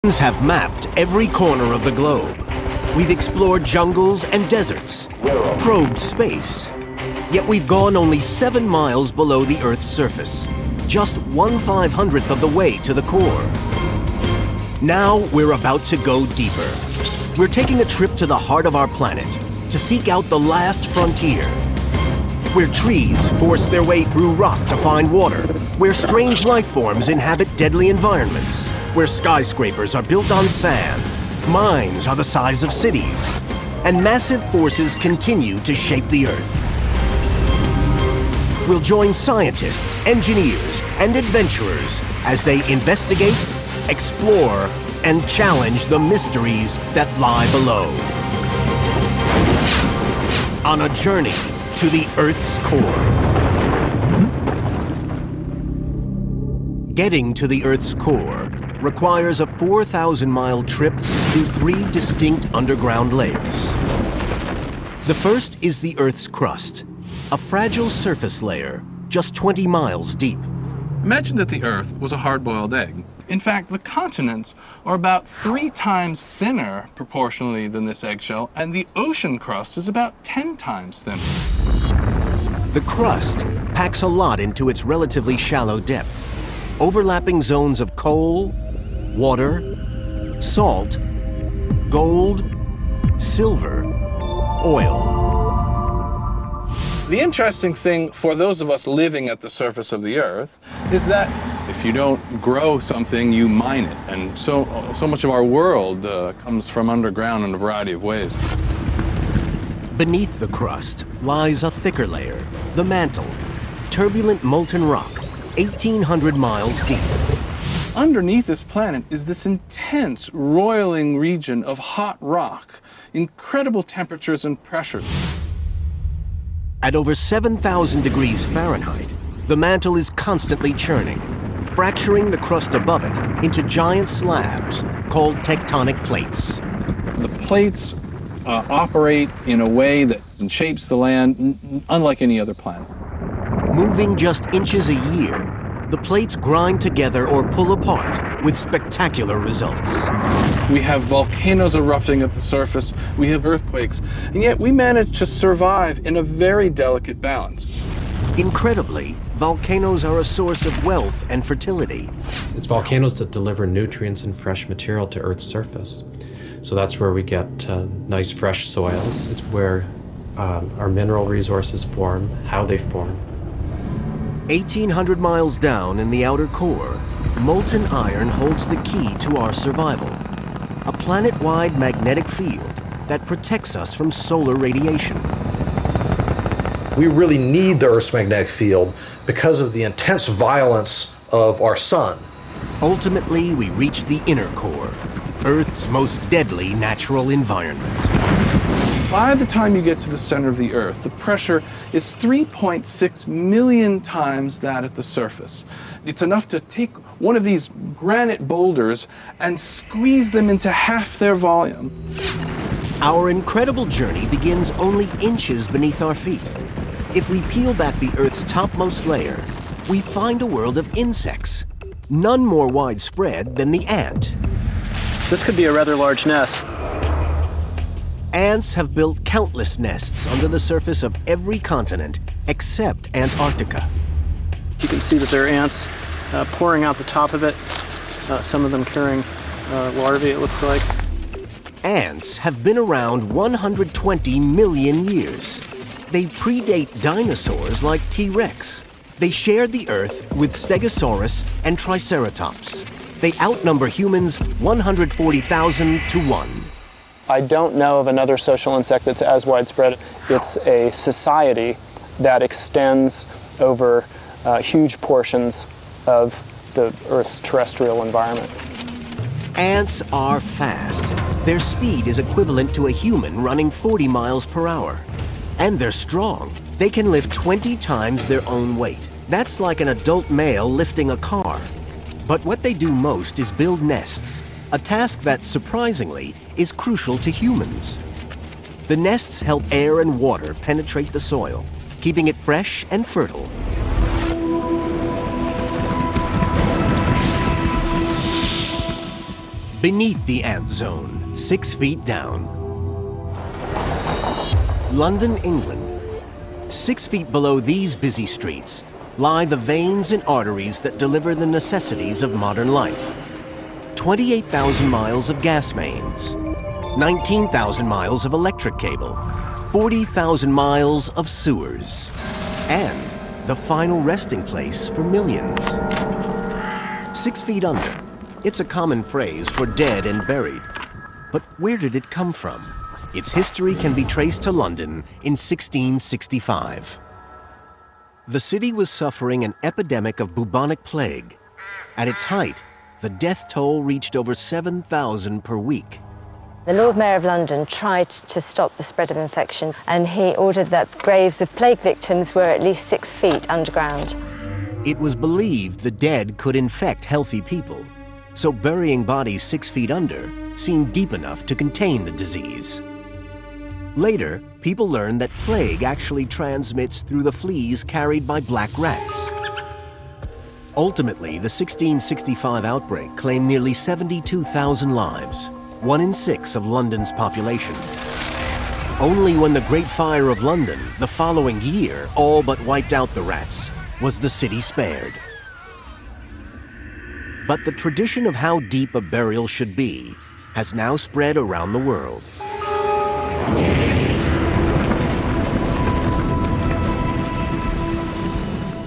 Humans have mapped every corner of the globe. We've explored jungles and deserts, probed space. Yet we've gone only 7 miles below the Earth's surface, just 1/500th of the way to the core. Now we're about to go deeper. We're taking a trip to the heart of our planet to seek out the last frontier, where trees force their way through rock to find water, where strange life forms inhabit deadly environments, where skyscrapers are built on sand, mines are the size of cities, and massive forces continue to shape the Earth. We'll join scientists, engineers, and adventurers as they investigate, explore, and challenge the mysteries that lie below. On a journey to the Earth's core. Getting to the Earth's core requires a 4,000-mile trip through 3 distinct underground layers. The first is the Earth's crust, a fragile surface layer just 20 miles deep. Imagine that the Earth was a hard-boiled egg. In fact, the continents are about 3 times thinner proportionally than this eggshell, and the ocean crust is about 10 times thinner. The crust packs a lot into its relatively shallow depth, overlapping zones of coal, water, salt, gold, silver, oil. The interesting thing for those of us living at the surface of the Earth is that if you don't grow something, you mine it. And so much of our world comes from underground in a variety of ways. Beneath the crust lies a thicker layer, the mantle, turbulent molten rock, 1,800 miles deep. Underneath this planet is this intense, roiling region of hot rock, incredible temperatures and pressures. At over 7,000 degrees Fahrenheit, the mantle is constantly churning, fracturing the crust above it into giant slabs called tectonic plates. The plates operate in a way that shapes the land unlike any other planet. Moving just inches a year, the plates grind together or pull apart with spectacular results. We have volcanoes erupting at the surface, we have earthquakes, and yet we manage to survive in a very delicate balance. Incredibly, volcanoes are a source of wealth and fertility. It's volcanoes that deliver nutrients and fresh material to Earth's surface. So that's where we get nice fresh soils. It's where our mineral resources form, how they form. 1,800 miles down in the outer core, molten iron holds the key to our survival. A planet-wide magnetic field that protects us from solar radiation. We really need the Earth's magnetic field because of the intense violence of our sun. Ultimately, we reach the inner core, Earth's most deadly natural environment. By the time you get to the center of the Earth, the pressure is 3.6 million times that at the surface. It's enough to take one of these granite boulders and squeeze them into half their volume. Our incredible journey begins only inches beneath our feet. If we peel back the Earth's topmost layer, we find a world of insects, none more widespread than the ant. This could be a rather large nest. Ants have built countless nests under the surface of every continent except Antarctica. You can see that there are ants pouring out the top of it, some of them carrying larvae, it looks like. Ants have been around 120 million years. They predate dinosaurs like T-Rex. They shared the Earth with Stegosaurus and Triceratops. They outnumber humans 140,000 to 1. I don't know of another social insect that's as widespread. It's a society that extends over huge portions of the Earth's terrestrial environment. Ants are fast. Their speed is equivalent to a human running 40 miles per hour. And they're strong. They can lift 20 times their own weight. That's like an adult male lifting a car. But what they do most is build nests, a task that, surprisingly, is crucial to humans. The nests help air and water penetrate the soil, keeping it fresh and fertile. Beneath the ant zone, 6 feet down. London, England. 6 feet below these busy streets lie the veins and arteries that deliver the necessities of modern life. 28,000 miles of gas mains, 19,000 miles of electric cable, 40,000 miles of sewers, and the final resting place for millions. 6 feet under. It's a common phrase for dead and buried. But where did it come from? Its history can be traced to London in 1665. The city was suffering an epidemic of bubonic plague. At its height, the death toll reached over 7,000 per week. The Lord Mayor of London tried to stop the spread of infection, and he ordered that graves of plague victims were at least 6 feet underground. It was believed the dead could infect healthy people, so burying bodies 6 feet under seemed deep enough to contain the disease. Later, people learned that plague actually transmits through the fleas carried by black rats. Ultimately, the 1665 outbreak claimed nearly 72,000 lives, 1 in 6 of London's population. Only when the Great Fire of London, the following year, all but wiped out the rats, was the city spared. But the tradition of how deep a burial should be has now spread around the world.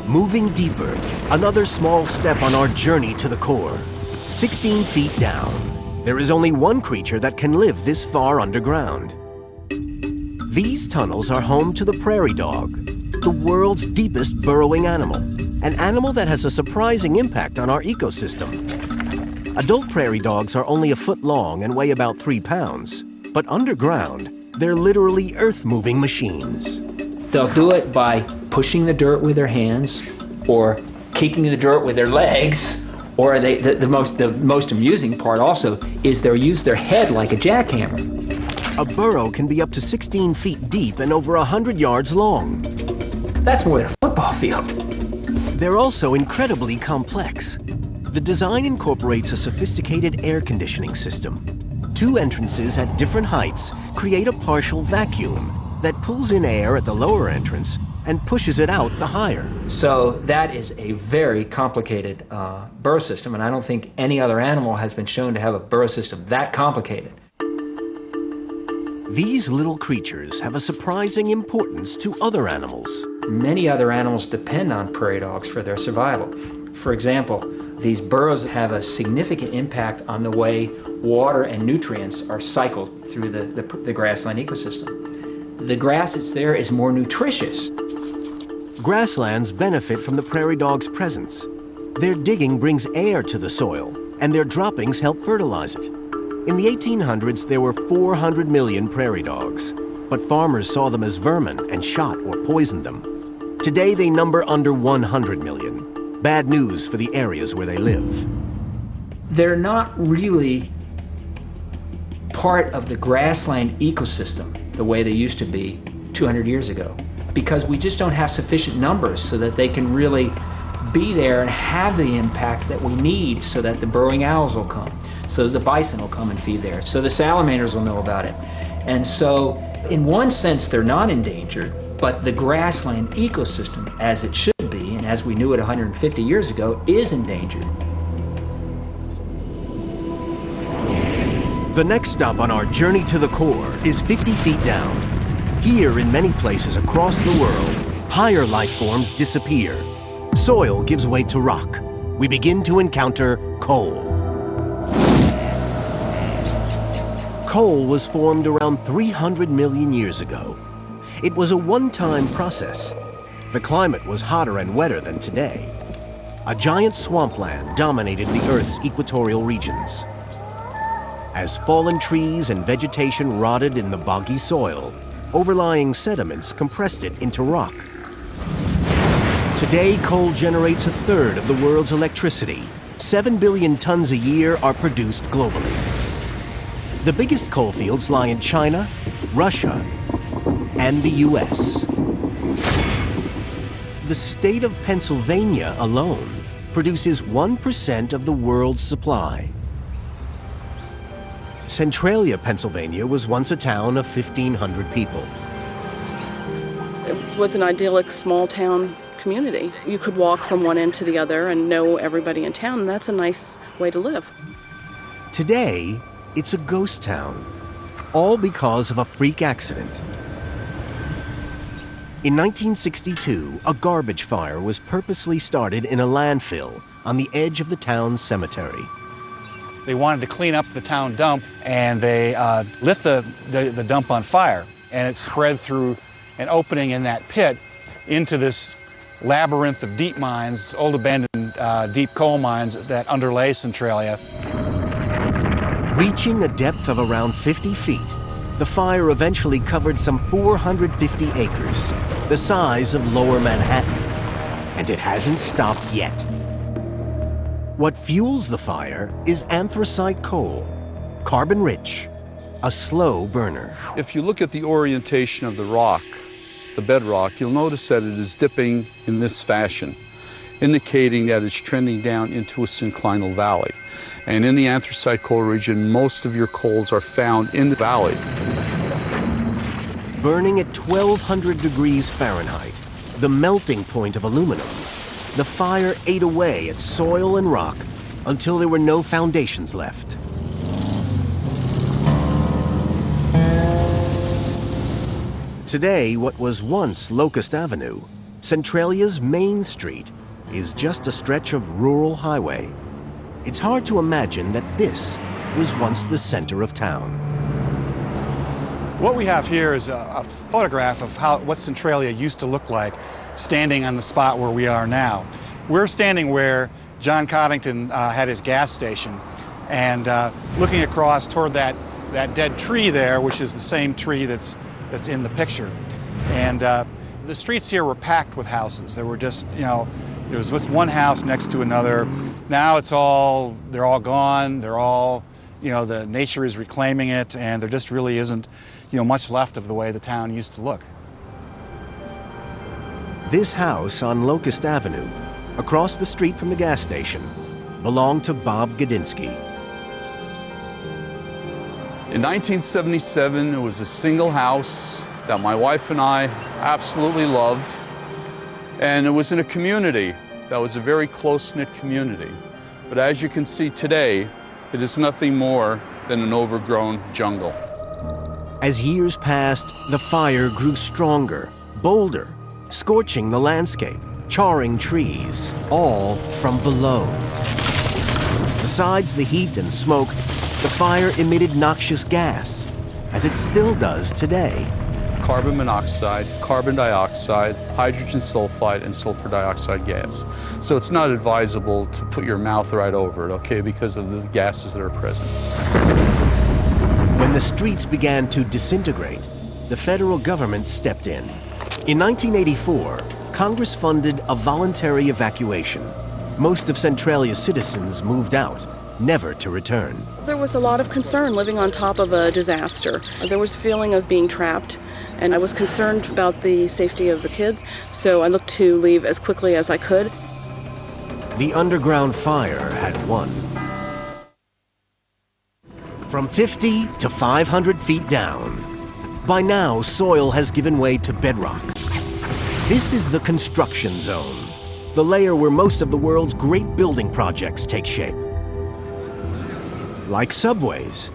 Moving deeper, another small step on our journey to the core. 16 feet down, there is only one creature that can live this far underground. These tunnels are home to the prairie dog, the world's deepest burrowing animal, an animal that has a surprising impact on our ecosystem. Adult prairie dogs are only a foot long and weigh about 3 pounds, but underground, they're literally earth-moving machines. They'll do it by pushing the dirt with their hands, or kicking the dirt with their legs, or the most amusing part also is they'll use their head like a jackhammer. A burrow can be up to 16 feet deep and over 100 yards long. That's more than a football field. They're also incredibly complex. The design incorporates a sophisticated air conditioning system. 2 entrances at different heights create a partial vacuum that pulls in air at the lower entrance and pushes it out the higher. So that is a very complicated burrow system, and I don't think any other animal has been shown to have a burrow system that complicated. These little creatures have a surprising importance to other animals. Many other animals depend on prairie dogs for their survival. For example, these burrows have a significant impact on the way water and nutrients are cycled through the grassland ecosystem. The grass that's there is more nutritious. Grasslands benefit from the prairie dog's presence. Their digging brings air to the soil, and their droppings help fertilize it. In the 1800s, there were 400 million prairie dogs, but farmers saw them as vermin and shot or poisoned them. Today, they number under 100 million. Bad news for the areas where they live. They're not really part of the grassland ecosystem the way they used to be 200 years ago, because we just don't have sufficient numbers so that they can really be there and have the impact that we need so that the burrowing owls will come, so the bison will come and feed there, so the salamanders will know about it. And so, in one sense, they're not endangered, but the grassland ecosystem, as it should be, and as we knew it 150 years ago, is endangered. The next stop on our journey to the core is 50 feet down. Here, in many places across the world, higher life forms disappear. Soil gives way to rock. We begin to encounter coal. Coal was formed around 300 million years ago. It was a one-time process. The climate was hotter and wetter than today. A giant swampland dominated the Earth's equatorial regions. As fallen trees and vegetation rotted in the boggy soil, overlying sediments compressed it into rock. Today, coal generates 1/3 of the world's electricity. 7 billion tons a year are produced globally. The biggest coal fields lie in China, Russia, and the US. The state of Pennsylvania alone produces 1% of the world's supply. Centralia, Pennsylvania was once a town of 1,500 people. It was an idyllic small town community. You could walk from one end to the other and know everybody in town, and that's a nice way to live. Today, it's a ghost town, all because of a freak accident. In 1962, a garbage fire was purposely started in a landfill on the edge of the town's cemetery. They wanted to clean up the town dump, and they lit the dump on fire, and it spread through an opening in that pit into this labyrinth of deep mines, old abandoned deep coal mines that underlay Centralia. Reaching a depth of around 50 feet, the fire eventually covered some 450 acres, the size of Lower Manhattan, and it hasn't stopped yet. What fuels the fire is anthracite coal, carbon-rich, a slow burner. If you look at the orientation of the rock, the bedrock, you'll notice that it is dipping in this fashion, indicating that it's trending down into a synclinal valley. And in the anthracite coal region, most of your coals are found in the valley. Burning at 1,200 degrees Fahrenheit, the melting point of aluminum, the fire ate away at soil and rock until there were no foundations left. Today, what was once Locust Avenue, Centralia's main street, is just a stretch of rural highway. It's hard to imagine that this was once the center of town. What we have here is a photograph of what Centralia used to look like, standing on the spot where we are now. We're standing where John Coddington had his gas station, and looking across toward that dead tree there, which is the same tree that's in the picture. And the streets here were packed with houses. There were just, there was one house next to another. Now they're all gone. They're all, the nature is reclaiming it, and there just really isn't, much left of the way the town used to look. This house on Locust Avenue, across the street from the gas station, belonged to Bob Gadinsky. In 1977, it was a single house that my wife and I absolutely loved. And it was in a community that was a very close-knit community. But as you can see today, it is nothing more than an overgrown jungle. As years passed, the fire grew stronger, bolder, scorching the landscape, charring trees, all from below. Besides the heat and smoke, the fire emitted noxious gas, as it still does today. Carbon monoxide, carbon dioxide, hydrogen sulfide, and sulfur dioxide gas. So it's not advisable to put your mouth right over it, okay, because of the gases that are present. When the streets began to disintegrate, the federal government stepped in. In 1984, Congress funded a voluntary evacuation. Most of Centralia's citizens moved out, never to return. There was a lot of concern living on top of a disaster. There was a feeling of being trapped, and I was concerned about the safety of the kids, so I looked to leave as quickly as I could. The underground fire had won. From 50 to 500 feet down, by now soil has given way to bedrock. This is the construction zone, the layer where most of the world's great building projects take shape. Like subways,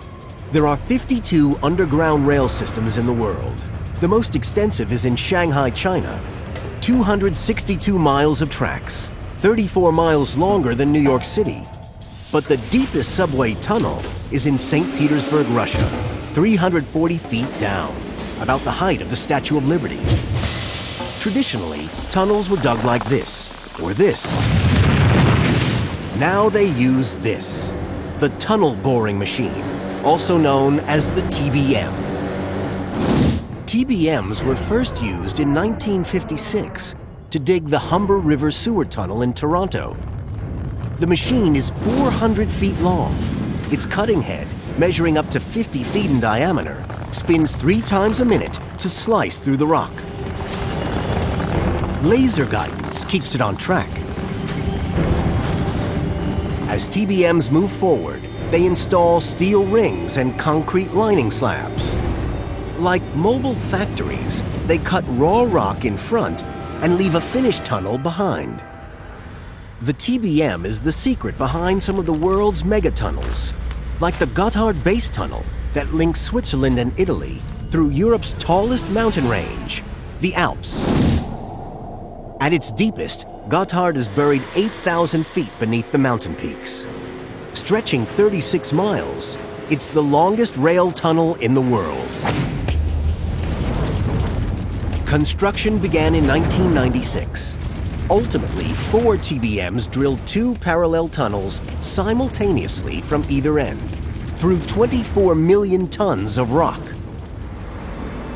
there are 52 underground rail systems in the world. The most extensive is in Shanghai, China. 262 miles of tracks, 34 miles longer than New York City. But the deepest subway tunnel is in St. Petersburg, Russia, 340 feet down, about the height of the Statue of Liberty. Traditionally, tunnels were dug like this, or this. Now they use this, the tunnel boring machine, also known as the TBM. TBMs were first used in 1956 to dig the Humber River Sewer Tunnel in Toronto. The machine is 400 feet long. Its cutting head, measuring up to 50 feet in diameter, spins 3 times a minute to slice through the rock. Laser guidance keeps it on track. As TBMs move forward, They install steel rings and concrete lining slabs. Like mobile factories, they cut raw rock in front and leave a finished tunnel behind. The TBM is the secret behind some of the world's megatunnels, like the Gotthard Base Tunnel that links Switzerland and Italy through Europe's tallest mountain range, the Alps. At its deepest, Gotthard is buried 8,000 feet beneath the mountain peaks. Stretching 36 miles, it's the longest rail tunnel in the world. Construction began in 1996. Ultimately, 4 TBMs drilled 2 parallel tunnels simultaneously from either end, through 24 million tons of rock.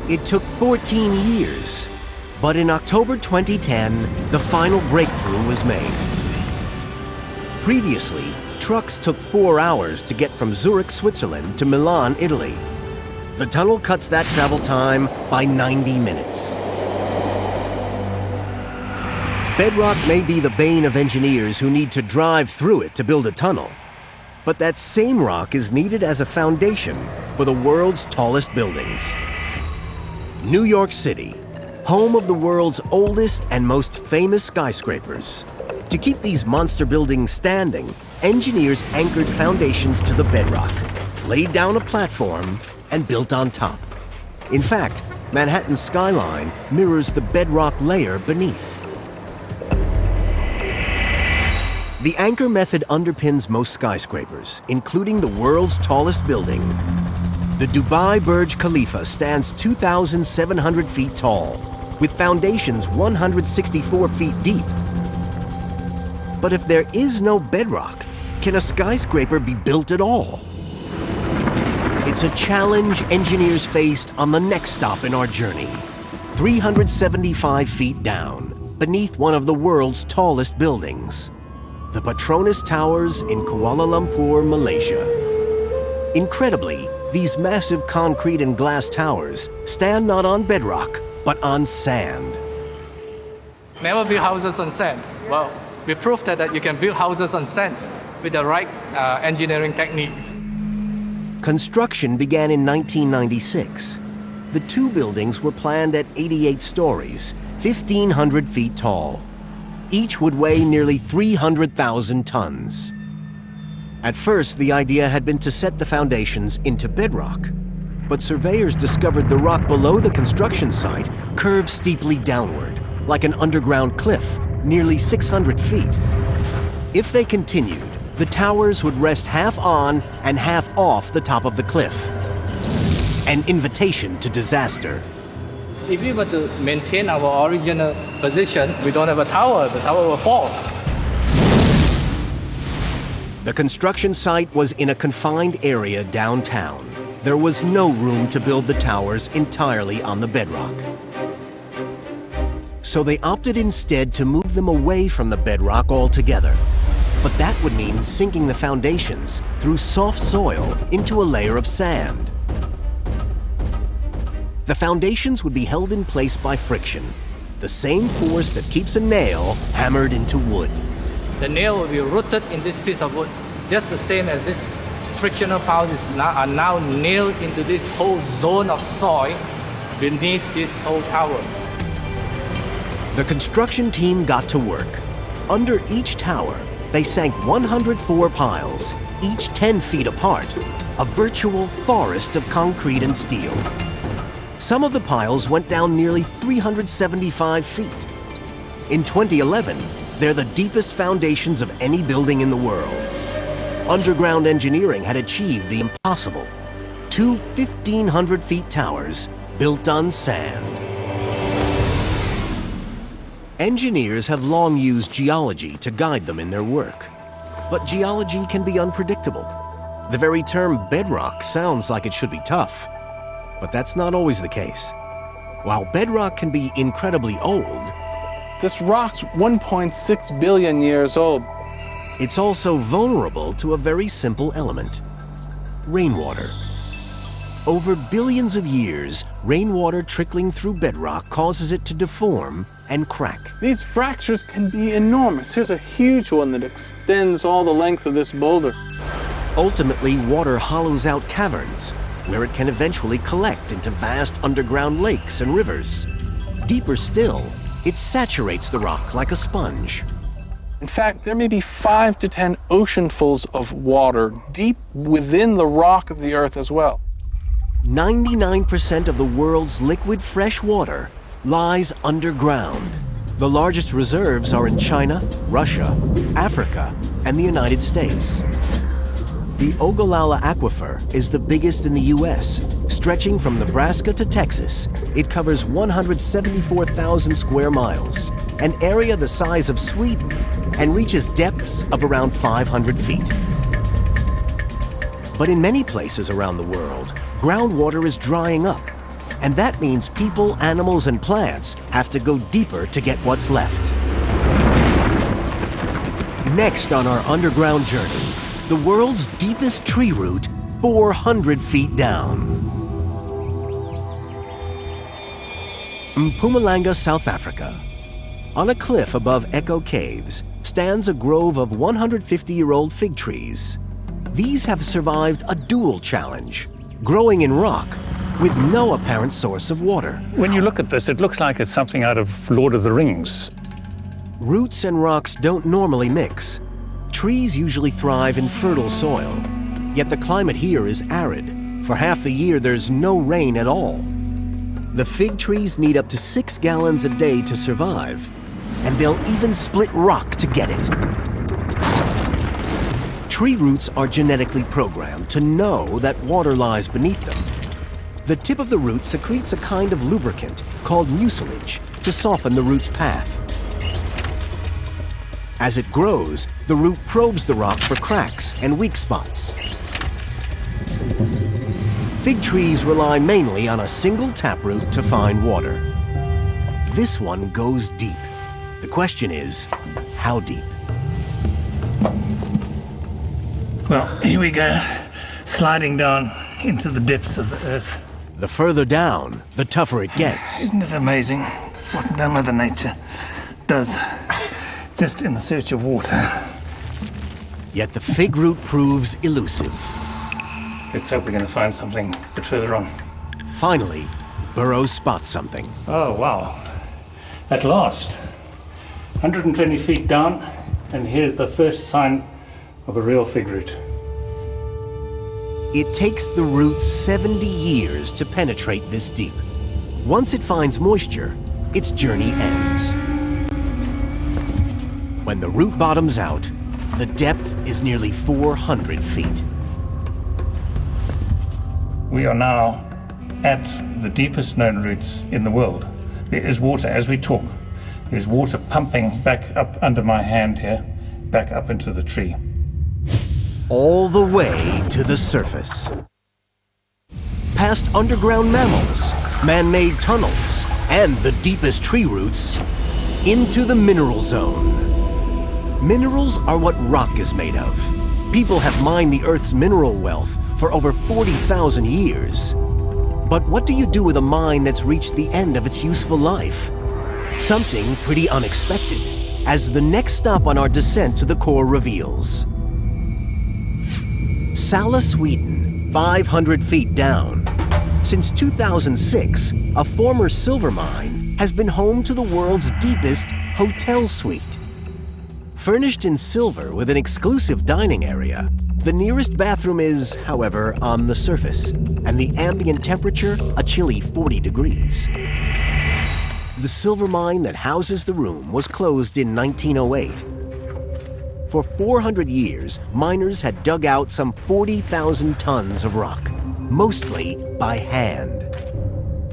It took 14 years, but in October 2010, the final breakthrough was made. Previously, trucks took 4 hours to get from Zurich, Switzerland to Milan, Italy. The tunnel cuts that travel time by 90 minutes. Bedrock may be the bane of engineers who need to drive through it to build a tunnel, but that same rock is needed as a foundation for the world's tallest buildings. New York City, home of the world's oldest and most famous skyscrapers. To keep these monster buildings standing, engineers anchored foundations to the bedrock, laid down a platform, and built on top. In fact, Manhattan's skyline mirrors the bedrock layer beneath. The anchor method underpins most skyscrapers, including the world's tallest building. The Dubai Burj Khalifa stands 2,700 feet tall, with foundations 164 feet deep. But if there is no bedrock, can a skyscraper be built at all? It's a challenge engineers faced on the next stop in our journey, 375 feet down, beneath one of the world's tallest buildings, the Petronas Towers in Kuala Lumpur, Malaysia. Incredibly, these massive concrete and glass towers stand not on bedrock, but on sand. Never build houses on sand. Well, we proved that you can build houses on sand with the right engineering techniques. Construction began in 1996. The 2 buildings were planned at 88 stories, 1,500 feet tall. Each would weigh nearly 300,000 tons. At first, the idea had been to set the foundations into bedrock. But surveyors discovered the rock below the construction site curved steeply downward, like an underground cliff, nearly 600 feet. If they continued, the towers would rest half on and half off the top of the cliff. An invitation to disaster. If we were to maintain our original position, we don't have a tower, the tower will fall. The construction site was in a confined area downtown. There was no room to build the towers entirely on the bedrock. So they opted instead to move them away from the bedrock altogether. But that would mean sinking the foundations through soft soil into a layer of sand. The foundations would be held in place by friction, the same force that keeps a nail hammered into wood. The nail will be rooted in this piece of wood, just the same as this frictional powers are now nailed into this whole zone of soil beneath this whole tower. The construction team got to work. Under each tower, they sank 104 piles, each 10 feet apart, a virtual forest of concrete and steel. Some of the piles went down nearly 375 feet. In 2011, they're the deepest foundations of any building in the world. Underground engineering had achieved the impossible. 2 1,500 feet towers built on sand. Engineers have long used geology to guide them in their work. But geology can be unpredictable. The very term bedrock sounds like it should be tough. But that's not always the case. While bedrock can be incredibly old, this rock's 1.6 billion years old. It's also vulnerable to a very simple element: rainwater. Over billions of years, rainwater trickling through bedrock causes it to deform and crack. These fractures can be enormous. Here's a huge one that extends all the length of this boulder. Ultimately, water hollows out caverns, where it can eventually collect into vast underground lakes and rivers. Deeper still, it saturates the rock like a sponge. In fact, there may be 5 to 10 oceanfuls of water deep within the rock of the Earth as well. 99% of the world's liquid fresh water lies underground. The largest reserves are in China, Russia, Africa, and the United States. The Ogallala Aquifer is the biggest in the U.S., stretching from Nebraska to Texas. It covers 174,000 square miles, an area the size of Sweden, and reaches depths of around 500 feet. But in many places around the world, groundwater is drying up, and that means people, animals, and plants have to go deeper to get what's left. Next on our underground journey, the world's deepest tree root, 400 feet down. Mpumalanga, South Africa. On a cliff above Echo Caves stands a grove of 150-year-old fig trees. These have survived a dual challenge, growing in rock with no apparent source of water. When you look at this, it looks like it's something out of Lord of the Rings. Roots and rocks don't normally mix. Trees usually thrive in fertile soil, yet the climate here is arid. For half the year, there's no rain at all. The fig trees need up to 6 gallons a day to survive, and they'll even split rock to get it. Tree roots are genetically programmed to know that water lies beneath them. The tip of the root secretes a kind of lubricant called mucilage to soften the root's path. As it grows, the root probes the rock for cracks and weak spots. Fig trees rely mainly on a single taproot to find water. This one goes deep. The question is, how deep? Well, here we go, sliding down into the depths of the earth. The further down, the tougher it gets. Isn't it amazing what Mother Nature does just in the search of water? Yet the fig root proves elusive. Let's hope we're going to find something a bit further on. Finally, Burrows spots something. Oh, wow. At last. 120 feet down, and here's the first sign of a real fig root. It takes the root 70 years to penetrate this deep. Once it finds moisture, its journey ends. When the root bottoms out, the depth is nearly 400 feet. We are now at the deepest known roots in the world. There is water as we talk. There's water pumping back up under my hand here, back up into the tree. All the way to the surface. Past underground mammals, man-made tunnels, and the deepest tree roots, into the mineral zone. Minerals are what rock is made of. People have mined the Earth's mineral wealth for over 40,000 years. But what do you do with a mine that's reached the end of its useful life? Something pretty unexpected, as the next stop on our descent to the core reveals. Sala, Sweden, 500 feet down. Since 2006, a former silver mine has been home to the world's deepest hotel suite. Furnished in silver with an exclusive dining area, the nearest bathroom is, however, on the surface, and the ambient temperature a chilly 40 degrees. The silver mine that houses the room was closed in 1908. For 400 years, miners had dug out some 40,000 tons of rock, mostly by hand.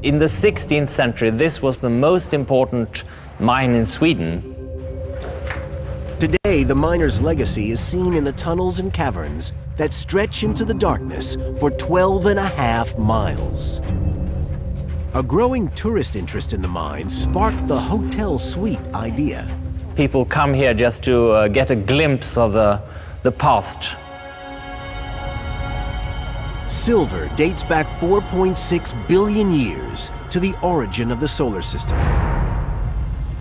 In the 16th century, this was the most important mine in Sweden. Today, the miner's legacy is seen in the tunnels and caverns that stretch into the darkness for 12.5 miles. A growing tourist interest in the mine sparked the hotel suite idea. People come here just to get a glimpse of the past. Silver dates back 4.6 billion years to the origin of the solar system.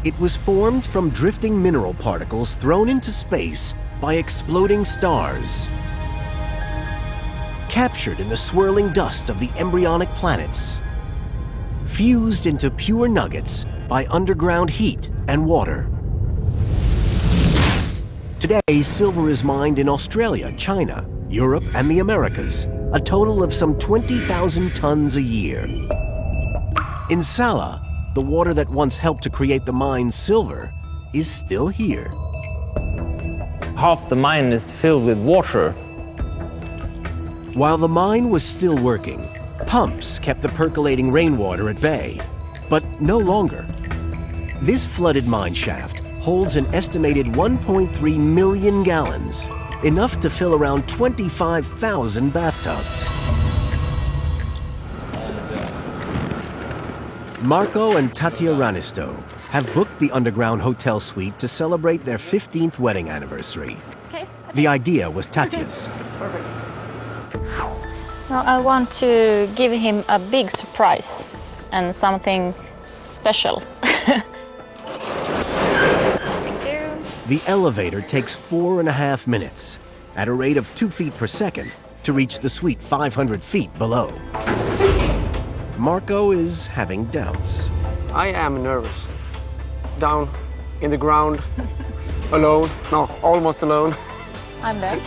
It was formed from drifting mineral particles thrown into space by exploding stars. captured in the swirling dust of the embryonic planets, fused into pure nuggets by underground heat and water. Today, silver is mined in Australia, China, Europe, and the Americas, a total of some 20,000 tons a year. In Sala, the water that once helped to create the mine's silver is still here. Half the mine is filled with water. While the mine was still working, pumps kept the percolating rainwater at bay, but no longer. This flooded mine shaft holds an estimated 1.3 million gallons, enough to fill around 25,000 bathtubs. Marco and Tatia Ranisto have booked the underground hotel suite to celebrate their 15th wedding anniversary. Okay. The idea was Tatia's. Perfect. Well, I want to give him a big surprise and something special. The elevator takes 4.5 minutes, at a rate of 2 feet per second, to reach the suite 500 feet below. Marco is having doubts. I am nervous. Down in the ground, alone. No, almost alone. I'm there.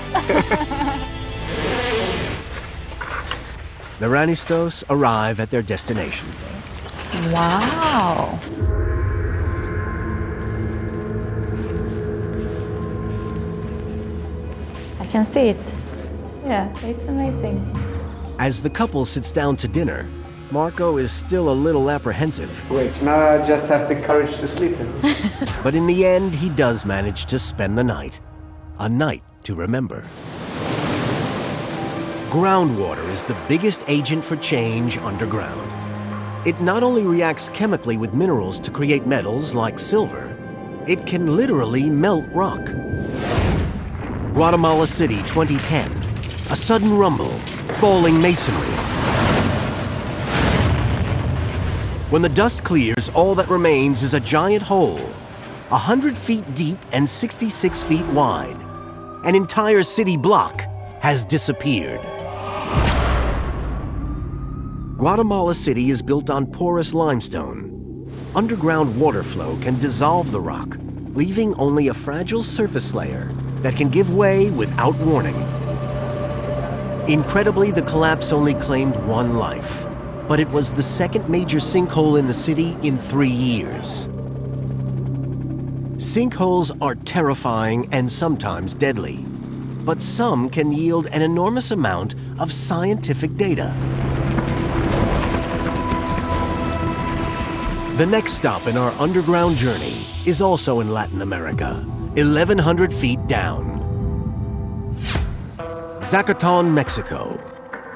The Ranistos arrive at their destination. Wow. I can see it. Yeah, it's amazing. As the couple sits down to dinner, Marco is still a little apprehensive. Wait, now I just have the courage to sleep in. But in the end, he does manage to spend the night. A night to remember. Groundwater is the biggest agent for change underground. It not only reacts chemically with minerals to create metals like silver, it can literally melt rock. Guatemala City, 2010. A sudden rumble, falling masonry. When the dust clears, all that remains is a giant hole, 100 feet deep and 66 feet wide. An entire city block has disappeared. Guatemala City is built on porous limestone. Underground water flow can dissolve the rock, leaving only a fragile surface layer that can give way without warning. Incredibly, the collapse only claimed one life, but it was the second major sinkhole in the city in 3 years. Sinkholes are terrifying and sometimes deadly, but some can yield an enormous amount of scientific data. The next stop in our underground journey is also in Latin America, 1,100 feet down. Zacaton, Mexico.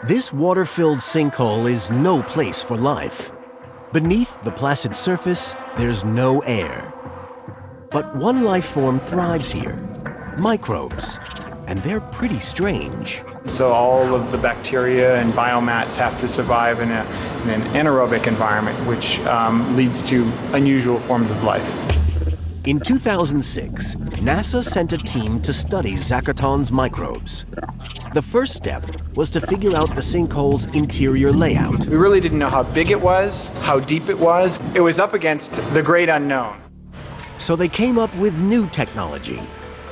This water-filled sinkhole is no place for life. Beneath the placid surface, there's no air. But one life form thrives here, microbes, and they're pretty strange. So all of the bacteria and biomats have to survive in an anaerobic environment, which leads to unusual forms of life. In 2006, NASA sent a team to study Zacaton's microbes. The first step was to figure out the sinkhole's interior layout. We really didn't know how big it was, how deep it was. It was up against the great unknown. So they came up with new technology,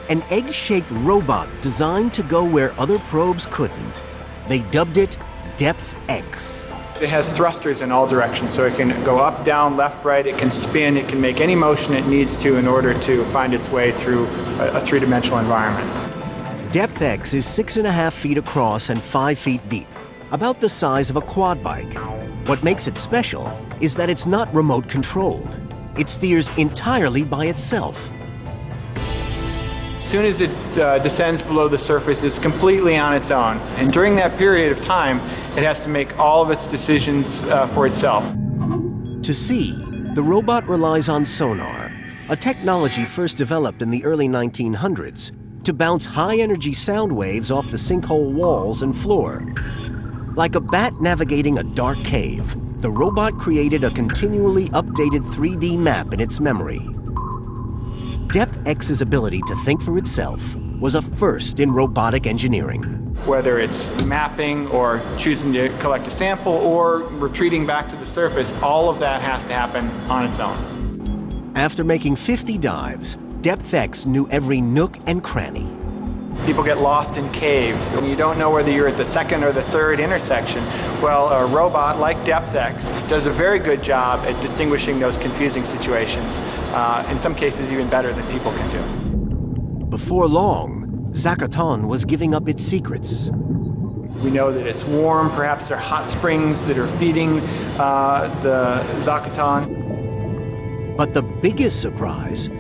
an egg-shaped robot designed to go where other probes couldn't. They dubbed it Depth X. It has thrusters in all directions, so it can go up, down, left, right, it can spin, it can make any motion it needs to in order to find its way through a three-dimensional environment. Depth X is 6.5 feet across and 5 feet deep, about the size of a quad bike. What makes it special is that it's not remote controlled. It steers entirely by itself. As soon as it descends below the surface, it's completely on its own. And during that period of time, it has to make all of its decisions for itself. To see, the robot relies on sonar, a technology first developed in the early 1900s to bounce high-energy sound waves off the sinkhole walls and floor. Like a bat navigating a dark cave, the robot created a continually updated 3D map in its memory. Depth X's ability to think for itself was a first in robotic engineering. whether it's mapping or choosing to collect a sample or retreating back to the surface, all of that has to happen on its own. After making 50 dives, DepthX knew every nook and cranny. People get lost in caves, and you don't know whether you're at the second or the third intersection. Well, a robot like DepthX does a very good job at distinguishing those confusing situations, in some cases even better than people can do. Before long, Zacaton was giving up its secrets. We know that it's warm, perhaps there are hot springs that are feeding the Zacaton. But the biggest surprise,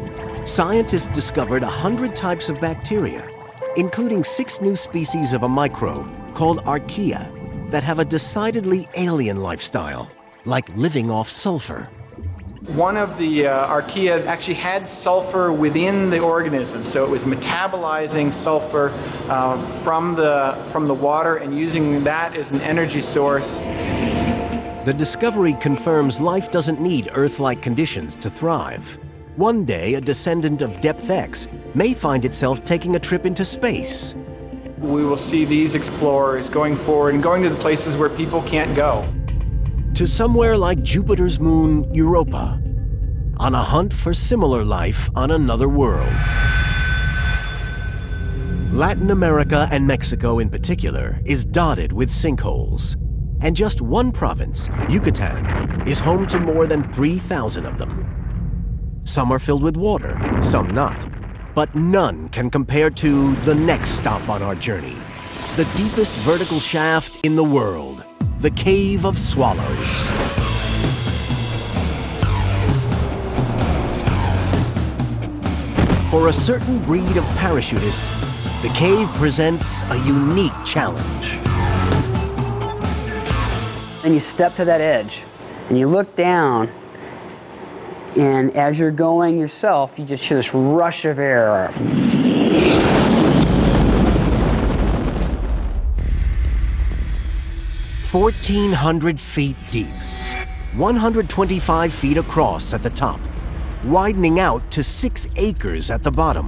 scientists discovered 100 types of bacteria, including 6 new species of a microbe called archaea that have a decidedly alien lifestyle, like living off sulfur. One of the archaea actually had sulfur within the organism, so it was metabolizing sulfur from the water and using that as an energy source. The discovery confirms life doesn't need Earth-like conditions to thrive. One day, a descendant of DepthX may find itself taking a trip into space. We will see these explorers going forward and going to the places where people can't go. To somewhere like Jupiter's moon, Europa, on a hunt for similar life on another world. Latin America and Mexico in particular is dotted with sinkholes. And just one province, Yucatan, is home to more than 3,000 of them. Some are filled with water, some not. But none can compare to the next stop on our journey. The deepest vertical shaft in the world, the Cave of Swallows. For a certain breed of parachutist, the cave presents a unique challenge. And you step to that edge, and you look down, and as you're going yourself, you just hear this rush of air. 1,400 feet deep, 125 feet across at the top, widening out to 6 acres at the bottom.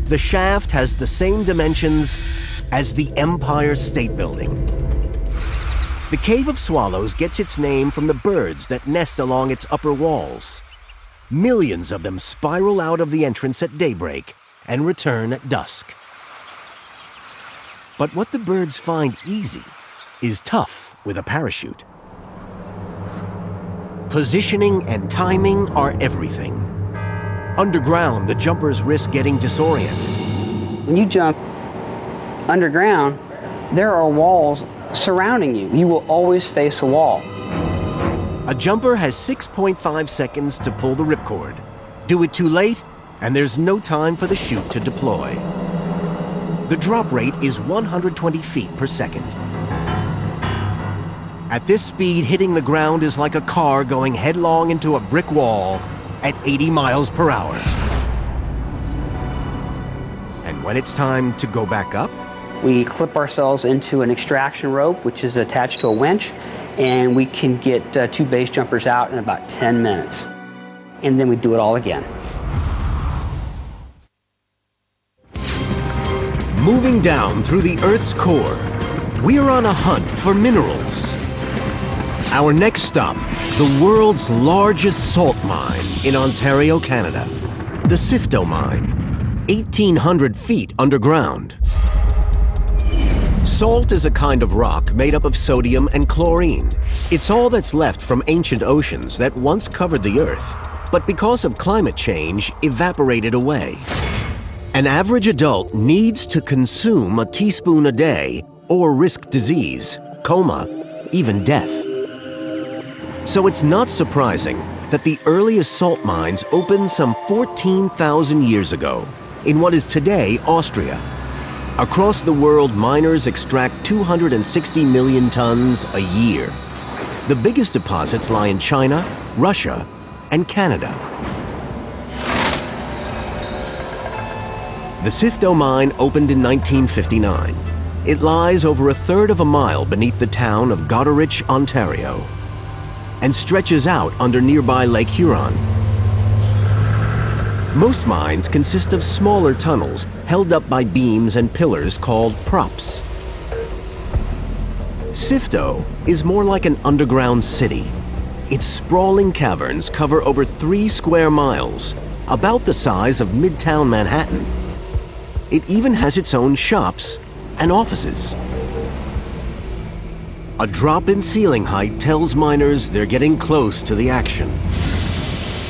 The shaft has the same dimensions as the Empire State Building. The Cave of Swallows gets its name from the birds that nest along its upper walls. Millions of them spiral out of the entrance at daybreak and return at dusk. But what the birds find easy is tough with a parachute. Positioning and timing are everything. Underground, the jumpers risk getting disoriented. When you jump underground, there are walls surrounding you. You will always face a wall. A jumper has 6.5 seconds to pull the ripcord. Do it too late, and there's no time for the chute to deploy. The drop rate is 120 feet per second. At this speed, hitting the ground is like a car going headlong into a brick wall at 80 miles per hour. And when it's time to go back up, we clip ourselves into an extraction rope, which is attached to a winch, and we can get 2 base jumpers out in about 10 minutes. And then we do it all again. Moving down through the Earth's core, we're on a hunt for minerals. Our next stop, the world's largest salt mine in Ontario, Canada. The Sifto Mine, 1,800 feet underground. Salt is a kind of rock made up of sodium and chlorine. It's all that's left from ancient oceans that once covered the Earth, but because of climate change, evaporated away. An average adult needs to consume a teaspoon a day or risk disease, coma, even death. So it's not surprising that the earliest salt mines opened some 14,000 years ago in what is today Austria. Across the world, miners extract 260 million tons a year. The biggest deposits lie in China, Russia, and Canada. The Sifto Mine opened in 1959. It lies over a third of a mile beneath the town of Goderich, Ontario, and stretches out under nearby Lake Huron. Most mines consist of smaller tunnels held up by beams and pillars called props. Sifto is more like an underground city. Its sprawling caverns cover over 3 square miles, about the size of Midtown Manhattan. It even has its own shops and offices. A drop in ceiling height tells miners they're getting close to the action,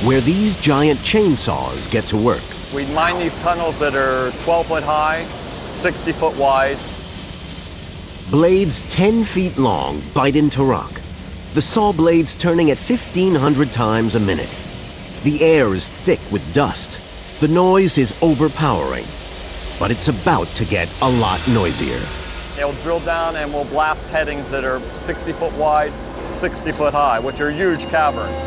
where these giant chainsaws get to work. We mine these tunnels that are 12 foot high, 60 foot wide. Blades 10 feet long bite into rock, the saw blades turning at 1,500 times a minute. The air is thick with dust. The noise is overpowering, but it's about to get a lot noisier. They'll drill down and we'll blast headings that are 60 foot wide, 60 foot high, which are huge caverns.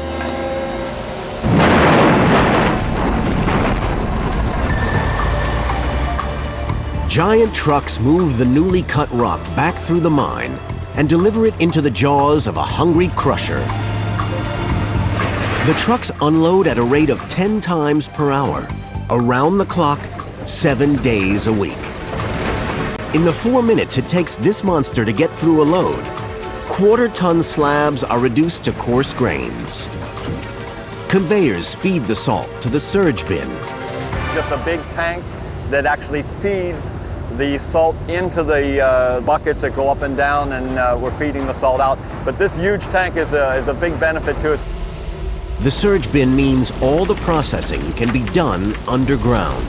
Giant trucks move the newly cut rock back through the mine and deliver it into the jaws of a hungry crusher. The trucks unload at a rate of 10 times per hour, around the clock, 7 days a week. In the 4 minutes it takes this monster to get through a load, quarter-ton slabs are reduced to coarse grains. Conveyors speed the salt to the surge bin. Just a big tank that actually feeds the salt into the buckets that go up and down, and we're feeding the salt out. But this huge tank is a big benefit to it. The surge bin means all the processing can be done underground.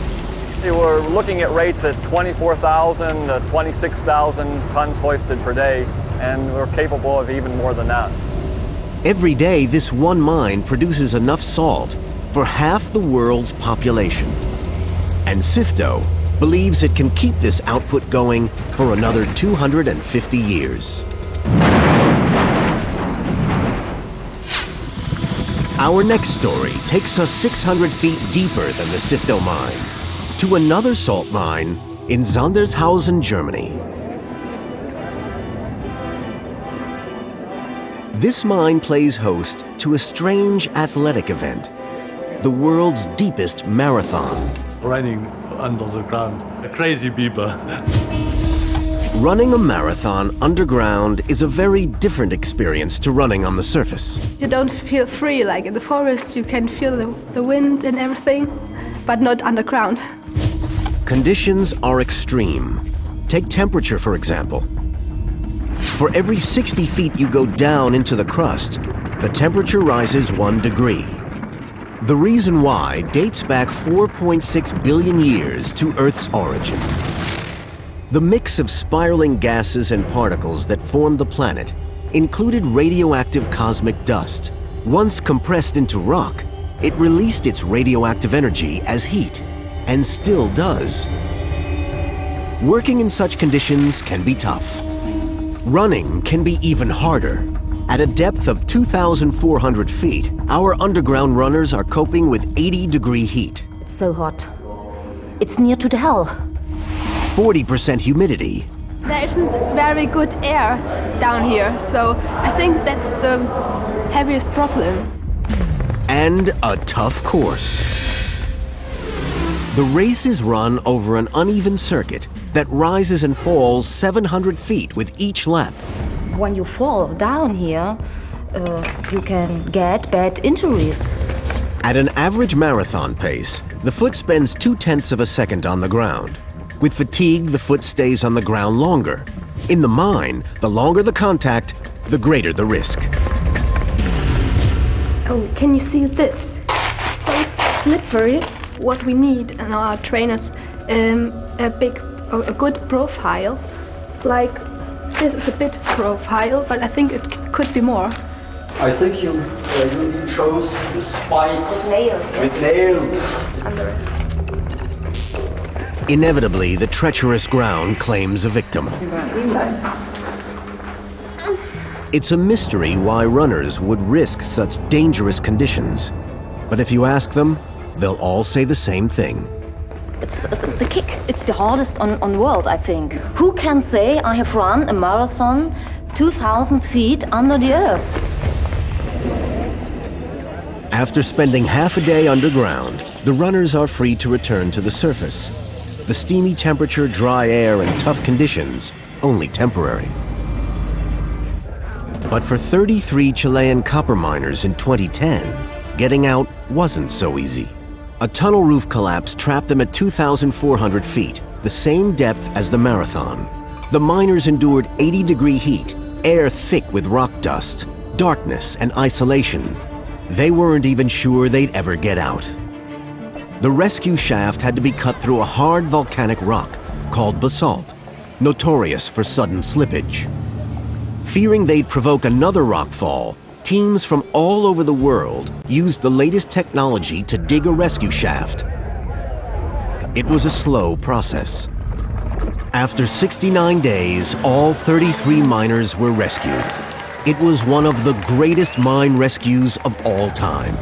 We're looking at rates at 24,000 to 26,000 tons hoisted per day, and we're capable of even more than that. Every day, this one mine produces enough salt for half the world's population. And Sifto believes it can keep this output going for another 250 years. Our next story takes us 600 feet deeper than the Sifto mine, to another salt mine in Sondershausen, Germany. This mine plays host to a strange athletic event, the world's deepest marathon. Running under the ground, a crazy people. Running a marathon underground is a very different experience to running on the surface. You don't feel free like in the forest. You can feel the wind and everything, but not underground. Conditions are extreme. Take temperature, for example. For every 60 feet you go down into the crust, the temperature rises 1 degree. The reason why dates back 4.6 billion years to Earth's origin. The mix of spiraling gases and particles that formed the planet included radioactive cosmic dust. Once compressed into rock, it released its radioactive energy as heat, and still does. Working in such conditions can be tough. Running can be even harder. At a depth of 2,400 feet, our underground runners are coping with 80-degree heat. It's so hot. It's near to the hell. 40% humidity. There isn't very good air down here, so I think that's the heaviest problem. And a tough course. The race is run over an uneven circuit that rises and falls 700 feet with each lap. When you fall down here, you can get bad injuries. At an average marathon pace, the foot spends 0.2 of a second on the ground. With fatigue, the foot stays on the ground longer. In the mine, the longer the contact, the greater the risk. Oh, can you see this? It's so slippery. What we need in our trainers, a good profile. Like, this is a bit profile, but I think it could be more. I think you chose the spikes with nails. Yes. With nails. Under it. Inevitably, the treacherous ground claims a victim. It's a mystery why runners would risk such dangerous conditions. But if you ask them, they'll all say the same thing. It's the kick. It's the hardest on world, I think. Who can say I have run a marathon 2,000 feet under the earth? After spending half a day underground, the runners are free to return to the surface. The steamy temperature, dry air, and tough conditions, only temporary. But for 33 Chilean copper miners in 2010, getting out wasn't so easy. A tunnel roof collapse trapped them at 2,400 feet, the same depth as the Marathon. The miners endured 80-degree heat, air thick with rock dust, darkness and isolation. They weren't even sure they'd ever get out. The rescue shaft had to be cut through a hard volcanic rock called basalt, notorious for sudden slippage. Fearing they'd provoke another rockfall, teams from all over the world used the latest technology to dig a rescue shaft. It was a slow process. After 69 days, all 33 miners were rescued. It was one of the greatest mine rescues of all time.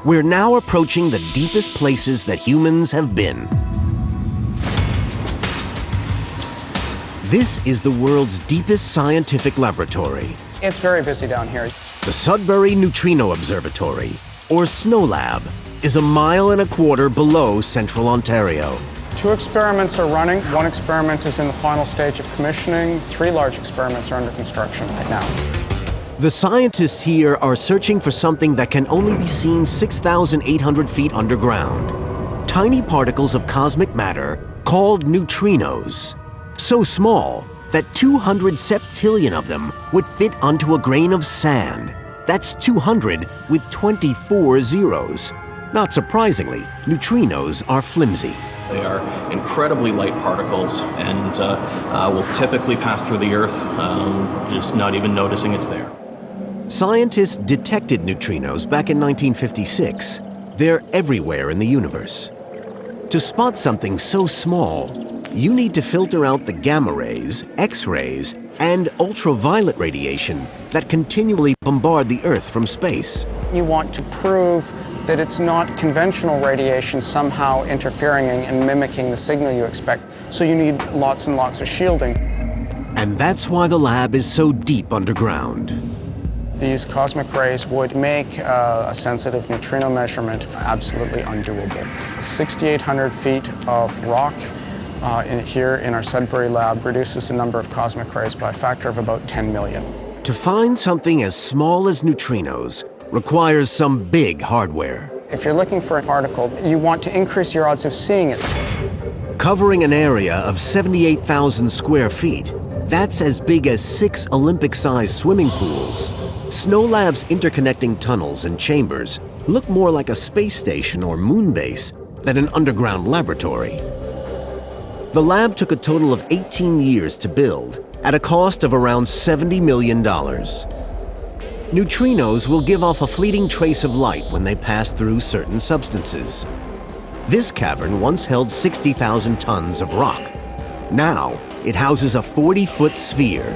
We're now approaching the deepest places that humans have been. This is the world's deepest scientific laboratory. It's very busy down here. The Sudbury Neutrino Observatory, or SNO Lab, is a mile and a quarter below central Ontario. 2 experiments are running. 1 experiment is in the final stage of commissioning. 3 large experiments are under construction right now. The scientists here are searching for something that can only be seen 6,800 feet underground. Tiny particles of cosmic matter called neutrinos. So small that 200 septillion of them would fit onto a grain of sand. That's 200 with 24 zeros. Not surprisingly, neutrinos are flimsy. They are incredibly light particles and will typically pass through the Earth, just not even noticing it's there. Scientists detected neutrinos back in 1956. They're everywhere in the universe. To spot something so small, you need to filter out the gamma rays, X-rays, and ultraviolet radiation that continually bombard the Earth from space. You want to prove that it's not conventional radiation somehow interfering and mimicking the signal you expect, so you need lots and lots of shielding. And that's why the lab is so deep underground. These cosmic rays would make a sensitive neutrino measurement absolutely undoable. 6,800 feet of rock here in our Sudbury lab reduces the number of cosmic rays by a factor of about 10 million. To find something as small as neutrinos requires some big hardware. If you're looking for a particle, you want to increase your odds of seeing it. Covering an area of 78,000 square feet, that's as big as 6 Olympic-sized swimming pools. SNO Lab's interconnecting tunnels and chambers look more like a space station or moon base than an underground laboratory. The lab took a total of 18 years to build, at a cost of around $70 million. Neutrinos will give off a fleeting trace of light when they pass through certain substances. This cavern once held 60,000 tons of rock. Now, it houses a 40-foot sphere.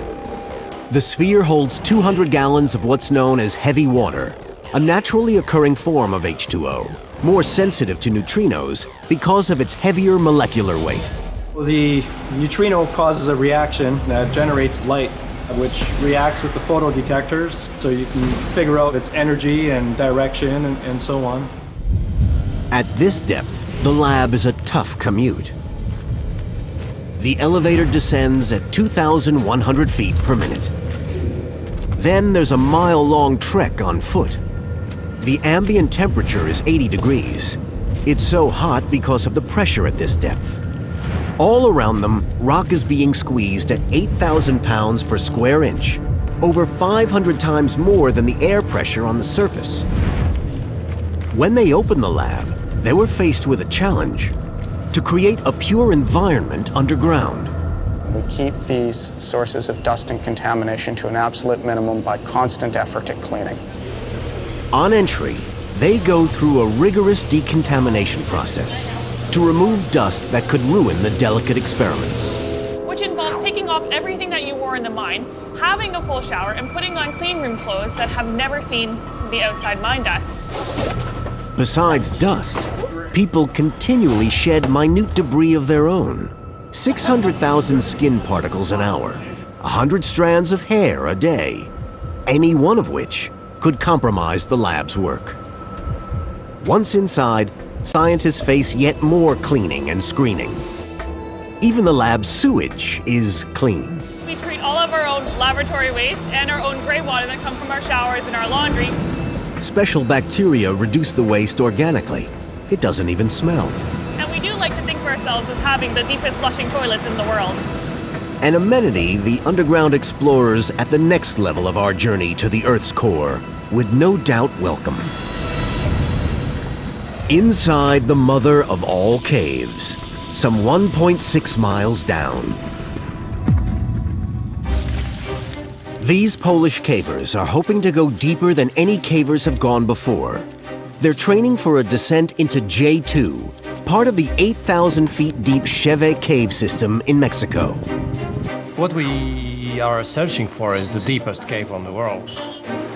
The sphere holds 200 gallons of what's known as heavy water, a naturally occurring form of H2O, more sensitive to neutrinos because of its heavier molecular weight. The neutrino causes a reaction that generates light, which reacts with the photodetectors, so you can figure out its energy and direction and so on. At this depth, the lab is a tough commute. The elevator descends at 2,100 feet per minute. Then there's a mile-long trek on foot. The ambient temperature is 80 degrees. It's so hot because of the pressure at this depth. All around them, rock is being squeezed at 8,000 pounds per square inch, over 500 times more than the air pressure on the surface. When they opened the lab, they were faced with a challenge: to create a pure environment underground. We keep these sources of dust and contamination to an absolute minimum by constant effort at cleaning. On entry, they go through a rigorous decontamination process to remove dust that could ruin the delicate experiments. Which involves taking off everything that you wore in the mine, having a full shower, and putting on clean room clothes that have never seen the outside mine dust. Besides dust, people continually shed minute debris of their own. 600,000 skin particles an hour, 100 strands of hair a day, any one of which could compromise the lab's work. Once inside, scientists face yet more cleaning and screening. Even the lab's sewage is clean. We own laboratory waste and our own grey water that come from our showers and our laundry. Special bacteria reduce the waste organically. It doesn't even smell. And we do like to think of ourselves as having the deepest flushing toilets in the world. An amenity the underground explorers at the next level of our journey to the Earth's core would no doubt welcome. Inside the mother of all caves, some 1.6 miles down. These Polish cavers are hoping to go deeper than any cavers have gone before. They're training for a descent into J2, part of the 8,000 feet deep Cheve cave system in Mexico. What we are searching for is the deepest cave on the world.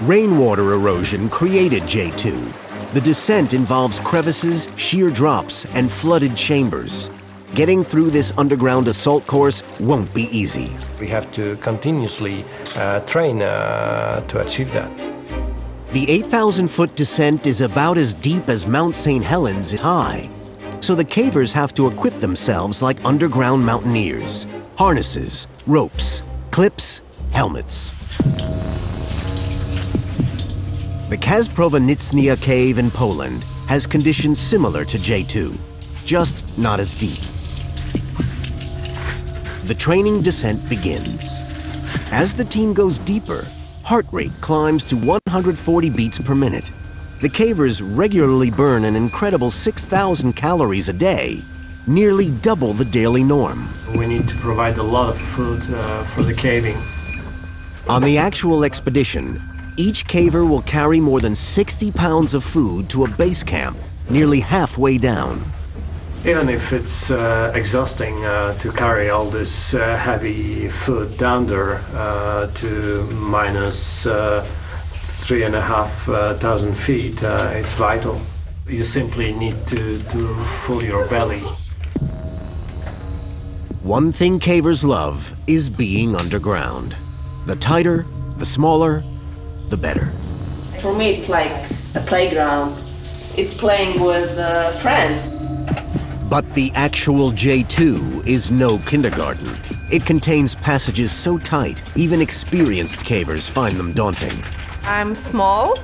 Rainwater erosion created J2. The descent involves crevices, sheer drops, and flooded chambers. Getting through this underground assault course won't be easy. We have to continuously train to achieve that. The 8,000-foot descent is about as deep as Mount St. Helens is high. So the cavers have to equip themselves like underground mountaineers. Harnesses, ropes, clips, helmets. The Kazprowanitnia cave in Poland has conditions similar to J2, just not as deep. The training descent begins. As the team goes deeper, heart rate climbs to 140 beats per minute. The cavers regularly burn an incredible 6,000 calories a day, nearly double the daily norm. We need to provide a lot of food for the caving. On the actual expedition, each caver will carry more than 60 pounds of food to a base camp, nearly halfway down. Even if it's exhausting to carry all this heavy food down there to minus 3,500 feet, it's vital. You simply need to fill your belly. One thing cavers love is being underground. The tighter, the smaller, the better. For me, it's like a playground. It's playing with friends. But the actual J2 is no kindergarten. It contains passages so tight, even experienced cavers find them daunting. I'm small,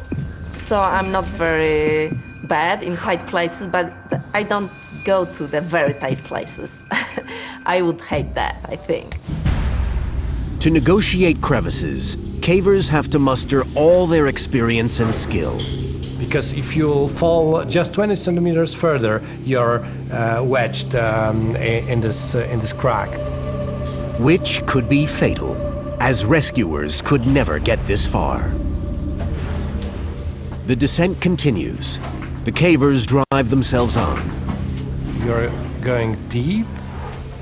so I'm not very bad in tight places, but I don't go to the very tight places. I would hate that, I think. To negotiate crevices, cavers have to muster all their experience and skill. Because if you fall just 20 centimeters further, you're wedged in this crack. Which could be fatal, as rescuers could never get this far. The descent continues. The cavers drive themselves on. You're going deep,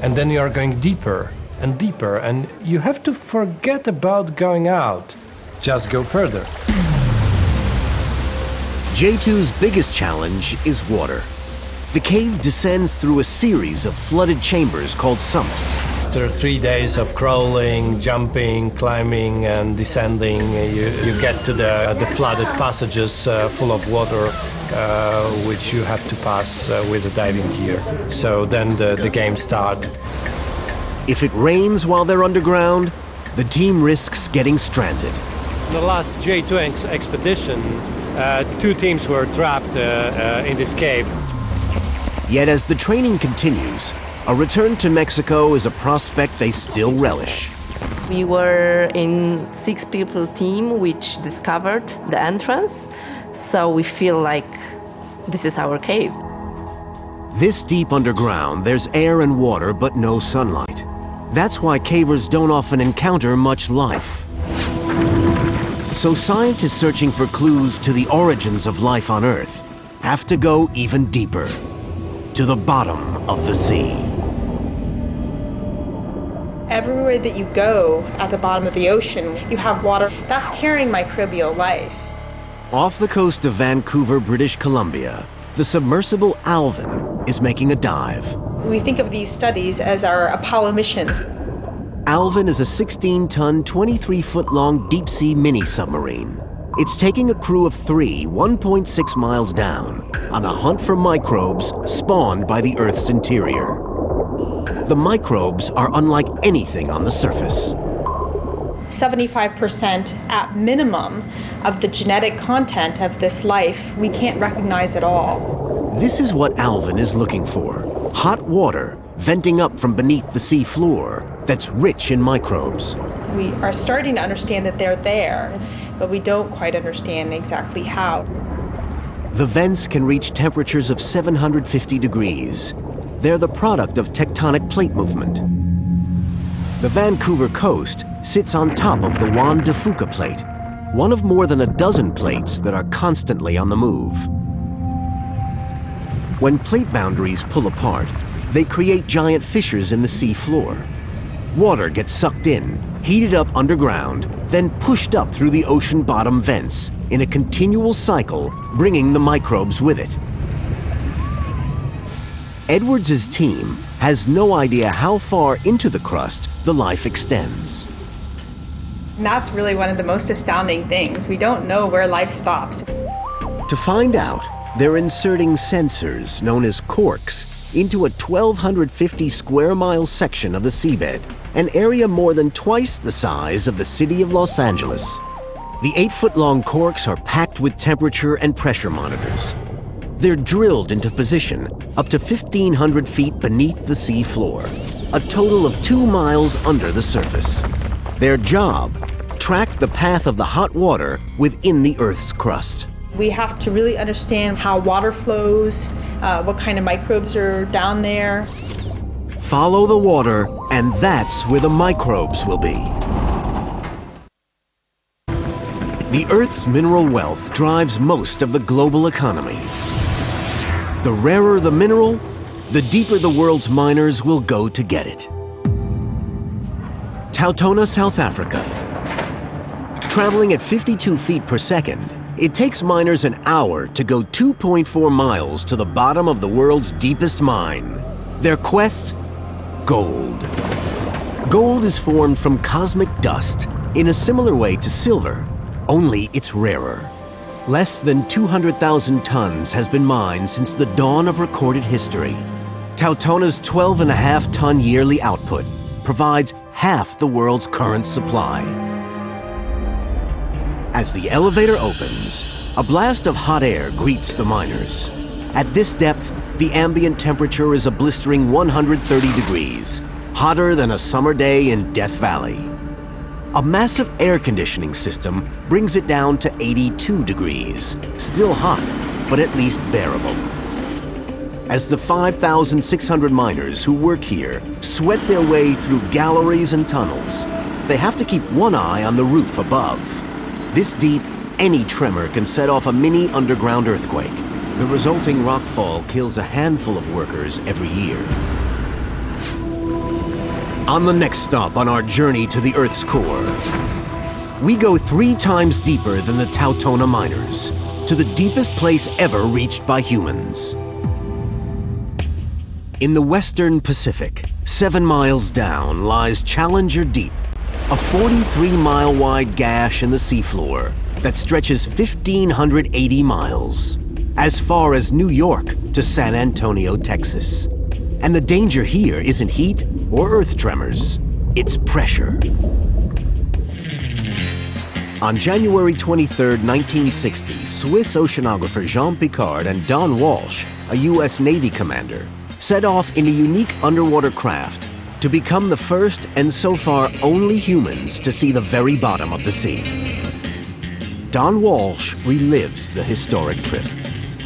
and then you're going deeper and deeper, and you have to forget about going out. Just go further. J2's biggest challenge is water. The cave descends through a series of flooded chambers called sumps. After 3 days of crawling, jumping, climbing, and descending, you get to the flooded passages full of water, which you have to pass with the diving gear. So then the game starts. If it rains while they're underground, the team risks getting stranded. In the last J2 expedition, 2 teams were trapped in this cave. Yet as the training continues, a return to Mexico is a prospect they still relish. We were in 6-people team which discovered the entrance, so we feel like this is our cave. This deep underground, there's air and water, but no sunlight. That's why cavers don't often encounter much life. So scientists searching for clues to the origins of life on Earth have to go even deeper, to the bottom of the sea. Everywhere that you go at the bottom of the ocean, you have water. That's carrying microbial life. Off the coast of Vancouver, British Columbia, the submersible Alvin is making a dive. We think of these studies as our Apollo missions. Alvin is a 16-ton, 23-foot-long deep-sea mini-submarine. It's taking a crew of 3, 1.6 miles down, on a hunt for microbes spawned by the Earth's interior. The microbes are unlike anything on the surface. 75% at minimum of the genetic content of this life we can't recognize at all. This is what Alvin is looking for. Hot water venting up from beneath the sea floor that's rich in microbes. We are starting to understand that they're there, but we don't quite understand exactly how. The vents can reach temperatures of 750 degrees. They're the product of tectonic plate movement. The Vancouver coast sits on top of the Juan de Fuca plate, one of more than a dozen plates that are constantly on the move. When plate boundaries pull apart, they create giant fissures in the sea floor. Water gets sucked in, heated up underground, then pushed up through the ocean bottom vents in a continual cycle, bringing the microbes with it. Edwards' team has no idea how far into the crust the life extends. And that's really one of the most astounding things. We don't know where life stops. To find out, they're inserting sensors known as corks into a 1,250 square mile section of the seabed, an area more than twice the size of the city of Los Angeles. The 8-foot-long corks are packed with temperature and pressure monitors. They're drilled into position up to 1,500 feet beneath the sea floor, a total of 2 miles under the surface. Their job, track the path of the hot water within the Earth's crust. We have to really understand how water flows, what kind of microbes are down there. Follow the water, and that's where the microbes will be. The Earth's mineral wealth drives most of the global economy. The rarer the mineral, the deeper the world's miners will go to get it. Tautona, South Africa. Traveling at 52 feet per second, it takes miners an hour to go 2.4 miles to the bottom of the world's deepest mine. Their quest? Gold. Gold is formed from cosmic dust in a similar way to silver, only it's rarer. Less than 200,000 tons has been mined since the dawn of recorded history. Tautona's 12.5-ton yearly output provides half the world's current supply. As the elevator opens, a blast of hot air greets the miners. At this depth, the ambient temperature is a blistering 130 degrees, hotter than a summer day in Death Valley. A massive air conditioning system brings it down to 82 degrees, still hot, but at least bearable. As the 5,600 miners who work here sweat their way through galleries and tunnels, they have to keep one eye on the roof above. This deep, any tremor can set off a mini underground earthquake. The resulting rockfall kills a handful of workers every year. On the next stop on our journey to the Earth's core, we go 3 times deeper than the Tautona miners, to the deepest place ever reached by humans. In the western Pacific, 7 miles down, lies Challenger Deep, a 43-mile-wide gash in the seafloor that stretches 1,580 miles, as far as New York to San Antonio, Texas. And the danger here isn't heat or earth tremors, it's pressure. On January 23, 1960, Swiss oceanographer Jean Piccard and Don Walsh, a U.S. Navy commander, set off in a unique underwater craft to become the first and so far only humans to see the very bottom of the sea. Don Walsh relives the historic trip.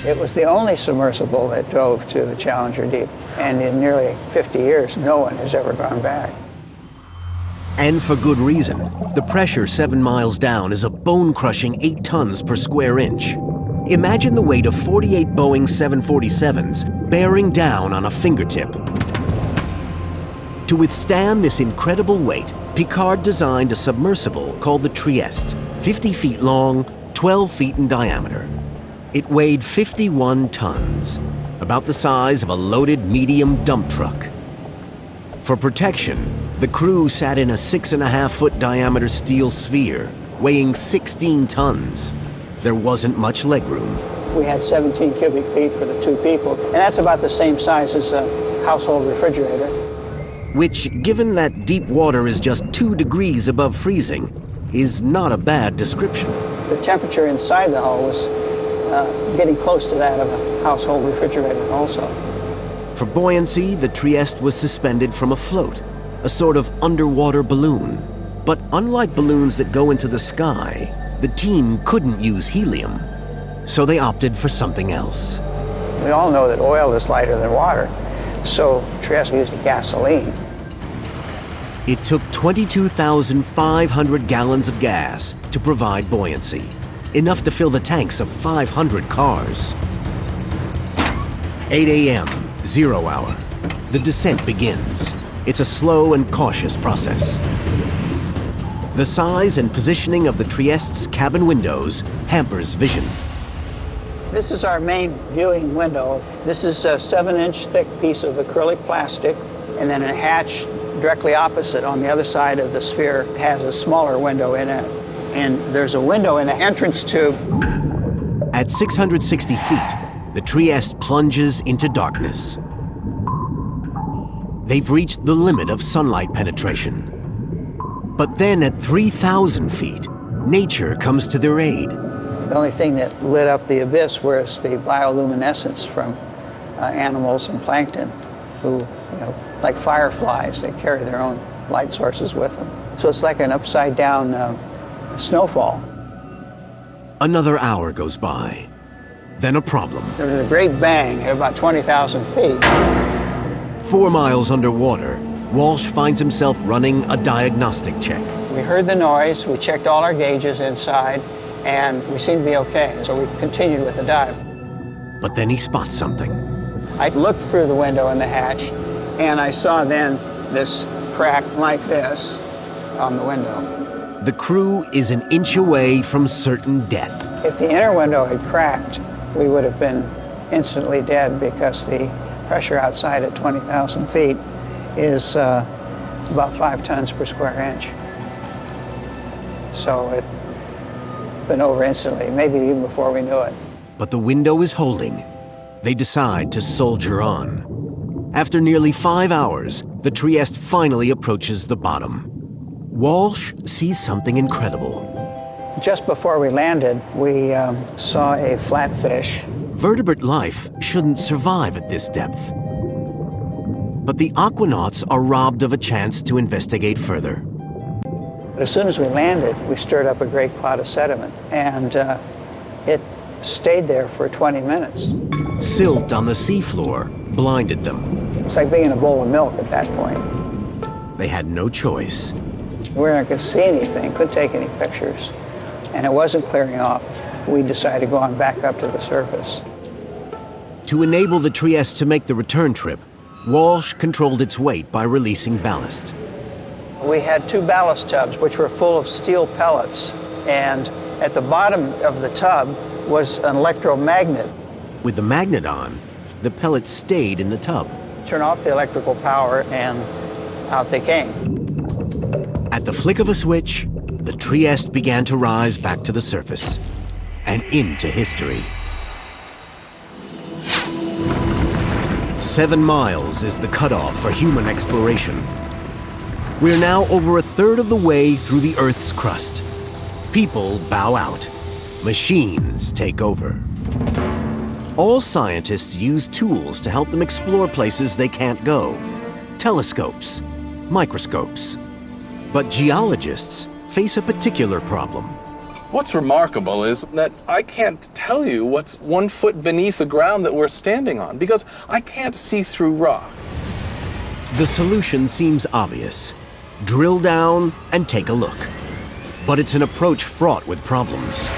It was the only submersible that drove to the Challenger Deep, and in nearly 50 years, no one has ever gone back. And for good reason. The pressure 7 miles down is a bone-crushing 8 tons per square inch. Imagine the weight of 48 Boeing 747s bearing down on a fingertip. To withstand this incredible weight, Piccard designed a submersible called the Trieste, 50 feet long, 12 feet in diameter. It weighed 51 tons, about the size of a loaded medium dump truck. For protection, the crew sat in a 6.5-foot diameter steel sphere, weighing 16 tons. There wasn't much legroom. We had 17 cubic feet for the 2 people, and that's about the same size as a household refrigerator. which, given that deep water is just 2 degrees above freezing, is not a bad description. The temperature inside the hull was getting close to that of a household refrigerator also. For buoyancy, the Trieste was suspended from a float, a sort of underwater balloon. But unlike balloons that go into the sky, the team couldn't use helium, so they opted for something else. We all know that oil is lighter than water, so Trieste used gasoline. It took 22,500 gallons of gas to provide buoyancy, enough to fill the tanks of 500 cars. 8 a.m., 0 hour. The descent begins. It's a slow and cautious process. The size and positioning of the Trieste's cabin windows hampers vision. This is our main viewing window. This is a 7-inch thick piece of acrylic plastic, and then a hatch directly opposite on the other side of the sphere has a smaller window in it. And there's a window in the entrance tube. At 660 feet, the Trieste plunges into darkness. They've reached the limit of sunlight penetration. But then at 3,000 feet, nature comes to their aid. The only thing that lit up the abyss was the bioluminescence from animals and plankton who, like fireflies, they carry their own light sources with them. So it's like an upside-down snowfall. Another hour goes by. Then a problem. There was a great bang at about 20,000 feet. 4 miles underwater, Walsh finds himself running a diagnostic check. We heard the noise, we checked all our gauges inside, and we seemed to be okay, so we continued with the dive. But then he spots something. I looked through the window in the hatch, and I saw then this crack like this on the window. The crew is an inch away from certain death. If the inner window had cracked, we would have been instantly dead because the pressure outside at 20,000 feet is about 5 tons per square inch. So it been over instantly, maybe even before we knew it. But the window is holding. They decide to soldier on. After nearly 5 hours, the Trieste finally approaches the bottom. Walsh sees something incredible. Just before we landed, we saw a flatfish. Vertebrate life shouldn't survive at this depth. But the aquanauts are robbed of a chance to investigate further. As soon as we landed, we stirred up a great cloud of sediment, and it stayed there for 20 minutes. Silt on the seafloor blinded them. It's like being in a bowl of milk at that point. They had no choice. We weren't going to see anything, couldn't take any pictures, and it wasn't clearing off. We decided to go on back up to the surface. To enable the Trieste to make the return trip, Walsh controlled its weight by releasing ballast. We had 2 ballast tubs, which were full of steel pellets, and at the bottom of the tub was an electromagnet. With the magnet on, the pellets stayed in the tub. Turn off the electrical power, and out they came. At the flick of a switch, the Trieste began to rise back to the surface and into history. 7 miles is the cutoff for human exploration. We're now over a third of the way through the Earth's crust. People bow out. Machines take over. All scientists use tools to help them explore places they can't go. Telescopes, microscopes. But geologists face a particular problem. What's remarkable is that I can't tell you what's 1 foot beneath the ground that we're standing on because I can't see through rock. The solution seems obvious. Drill down and take a look. But it's an approach fraught with problems.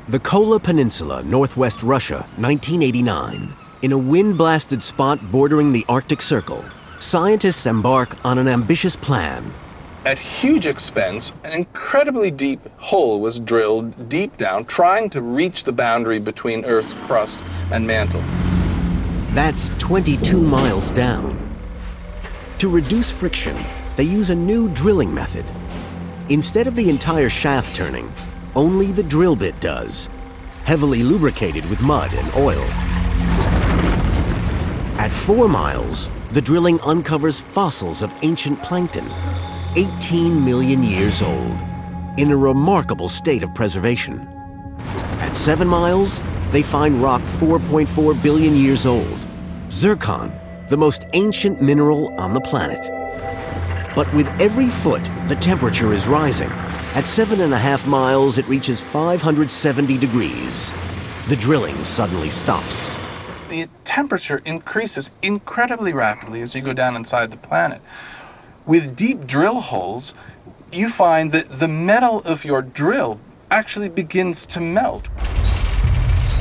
The Kola Peninsula, northwest Russia, 1989. In a wind-blasted spot bordering the Arctic Circle, scientists embark on an ambitious plan. At huge expense, an incredibly deep hole was drilled deep down, trying to reach the boundary between Earth's crust and mantle. That's 22 miles down. To reduce friction, they use a new drilling method. Instead of the entire shaft turning, only the drill bit does, heavily lubricated with mud and oil. At 4 miles, the drilling uncovers fossils of ancient plankton, 18 million years old, in a remarkable state of preservation. At 7 miles, they find rock 4.4 billion years old, zircon, the most ancient mineral on the planet. But with every foot, the temperature is rising. At 7.5 miles, it reaches 570 degrees. The drilling suddenly stops. The temperature increases incredibly rapidly as you go down inside the planet. With deep drill holes, you find that the metal of your drill actually begins to melt.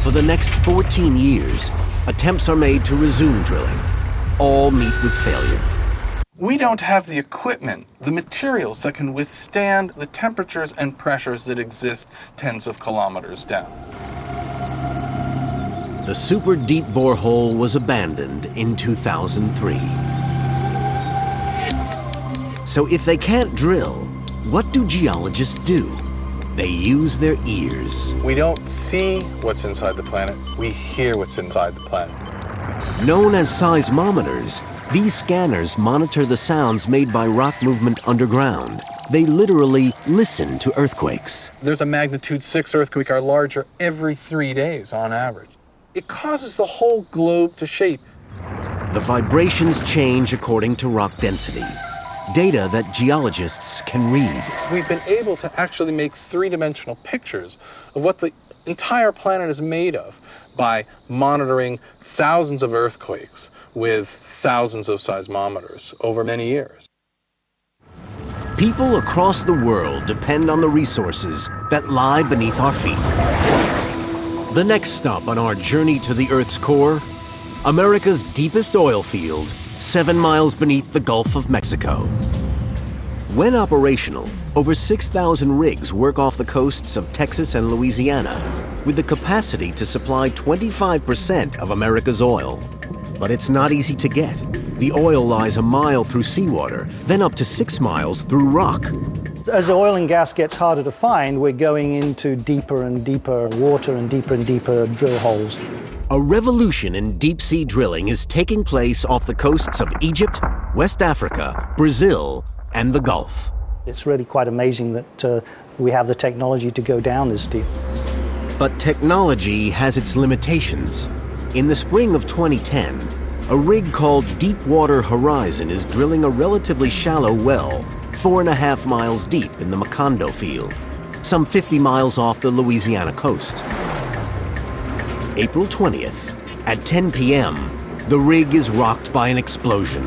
For the next 14 years, attempts are made to resume drilling. All meet with failure. We don't have the equipment, the materials that can withstand the temperatures and pressures that exist tens of kilometers down. The super deep borehole was abandoned in 2003. So if they can't drill, what do geologists do? They use their ears. We don't see what's inside the planet, we hear what's inside the planet. Known as seismometers, these scanners monitor the sounds made by rock movement underground. They literally listen to earthquakes. There's a magnitude 6 earthquake or larger every 3 days on average. It causes the whole globe to shake. The vibrations change according to rock density, data that geologists can read. We've been able to actually make three-dimensional pictures of what the entire planet is made of by monitoring thousands of earthquakes with thousands of seismometers over many years. People across the world depend on the resources that lie beneath our feet. The next stop on our journey to the Earth's core, America's deepest oil field, 7 miles beneath the Gulf of Mexico. When operational, over 6,000 rigs work off the coasts of Texas and Louisiana, with the capacity to supply 25% of America's oil. But it's not easy to get. The oil lies a mile through seawater, then up to 6 miles through rock. As the oil and gas gets harder to find, we're going into deeper and deeper water and deeper drill holes. A revolution in deep-sea drilling is taking place off the coasts of Egypt, West Africa, Brazil, and the Gulf. It's really quite amazing that we have the technology to go down this deep. But technology has its limitations. In the spring of 2010, a rig called Deepwater Horizon is drilling a relatively shallow well, 4.5 miles deep in the Macondo field, some 50 miles off the Louisiana coast. April 20th, at 10 p.m., the rig is rocked by an explosion.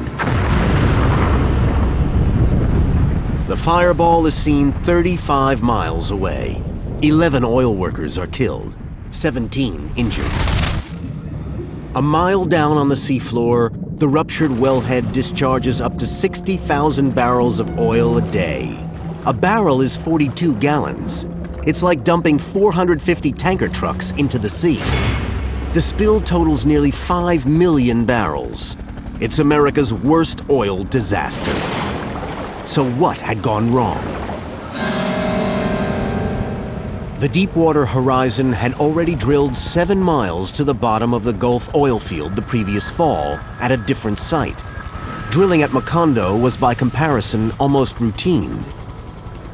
The fireball is seen 35 miles away. 11 oil workers are killed, 17 injured. A mile down on the seafloor, the ruptured wellhead discharges up to 60,000 barrels of oil a day. A barrel is 42 gallons. It's like dumping 450 tanker trucks into the sea. The spill totals nearly 5 million barrels. It's America's worst oil disaster. So what had gone wrong? The Deepwater Horizon had already drilled 7 miles to the bottom of the Gulf oil field the previous fall at a different site. Drilling at Macondo was by comparison almost routine.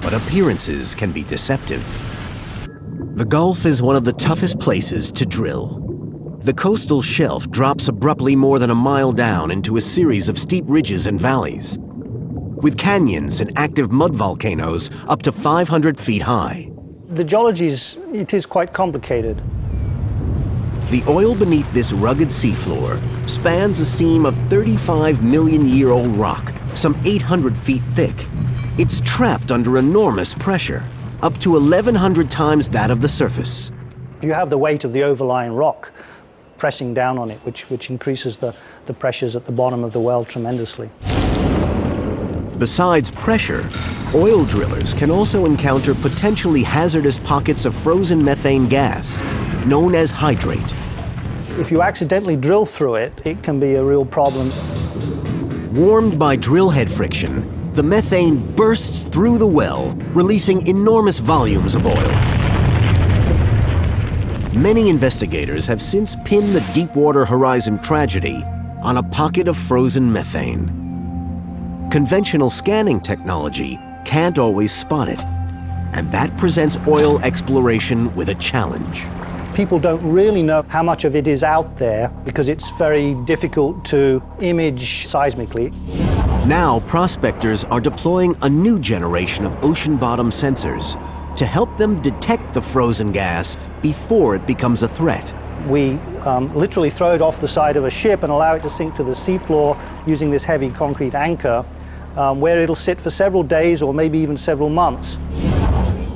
But appearances can be deceptive. The Gulf is one of the toughest places to drill. The coastal shelf drops abruptly more than a mile down into a series of steep ridges and valleys, with canyons and active mud volcanoes up to 500 feet high. The geology is quite complicated. The oil beneath this rugged seafloor spans a seam of 35-million-year-old rock, some 800 feet thick. It's trapped under enormous pressure, up to 1,100 times that of the surface. You have the weight of the overlying rock pressing down on it, which increases the pressures at the bottom of the well tremendously. Besides pressure, oil drillers can also encounter potentially hazardous pockets of frozen methane gas, known as hydrate. If you accidentally drill through it, it can be a real problem. Warmed by drill head friction, the methane bursts through the well, releasing enormous volumes of oil. Many investigators have since pinned the Deepwater Horizon tragedy on a pocket of frozen methane. Conventional scanning technology can't always spot it, and that presents oil exploration with a challenge. People don't really know how much of it is out there because it's very difficult to image seismically. Now, prospectors are deploying a new generation of ocean bottom sensors to help them detect the frozen gas before it becomes a threat. We literally throw it off the side of a ship and allow it to sink to the seafloor using this heavy concrete anchor, where it'll sit for several days or maybe even several months.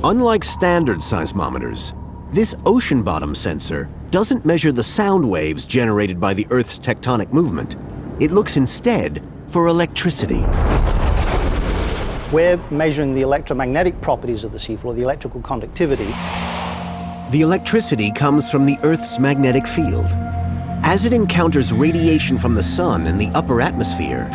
Unlike standard seismometers, this ocean bottom sensor doesn't measure the sound waves generated by the Earth's tectonic movement. It looks instead for electricity. We're measuring the electromagnetic properties of the seafloor, the electrical conductivity. The electricity comes from the Earth's magnetic field. As it encounters radiation from the sun and the upper atmosphere,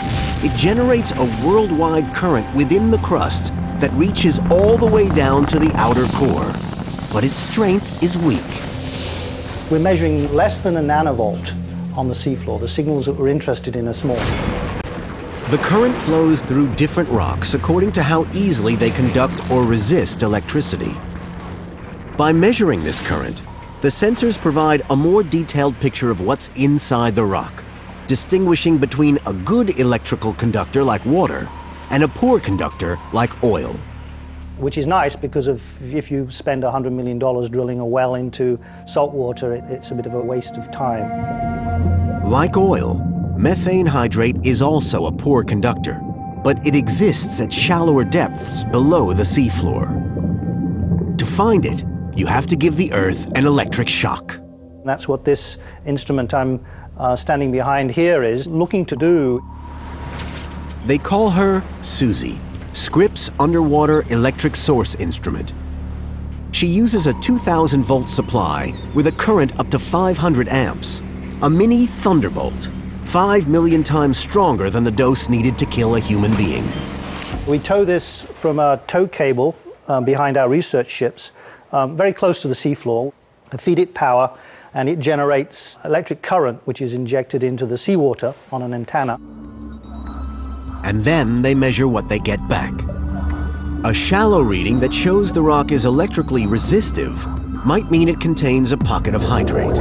it generates a worldwide current within the crust that reaches all the way down to the outer core. But its strength is weak. We're measuring less than a nanovolt on the seafloor. The signals that we're interested in are small. The current flows through different rocks according to how easily they conduct or resist electricity. By measuring this current, the sensors provide a more detailed picture of what's inside the rock, distinguishing between a good electrical conductor like water and a poor conductor like oil. Which is nice because if you spend $100 million drilling a well into salt water, it's a bit of a waste of time. Like oil, methane hydrate is also a poor conductor, but it exists at shallower depths below the seafloor. To find it, you have to give the Earth an electric shock. That's what this instrument I'm standing behind here is looking to do. They call her Susie, Scripps Underwater Electric Source Instrument. She uses a 2,000-volt supply with a current up to 500 amps, a mini thunderbolt, 5 million times stronger than the dose needed to kill a human being. We tow this from a tow cable behind our research ships, very close to the seafloor, feed it power, and it generates electric current, which is injected into the seawater on an antenna. And then they measure what they get back. A shallow reading that shows the rock is electrically resistive might mean it contains a pocket of hydrate.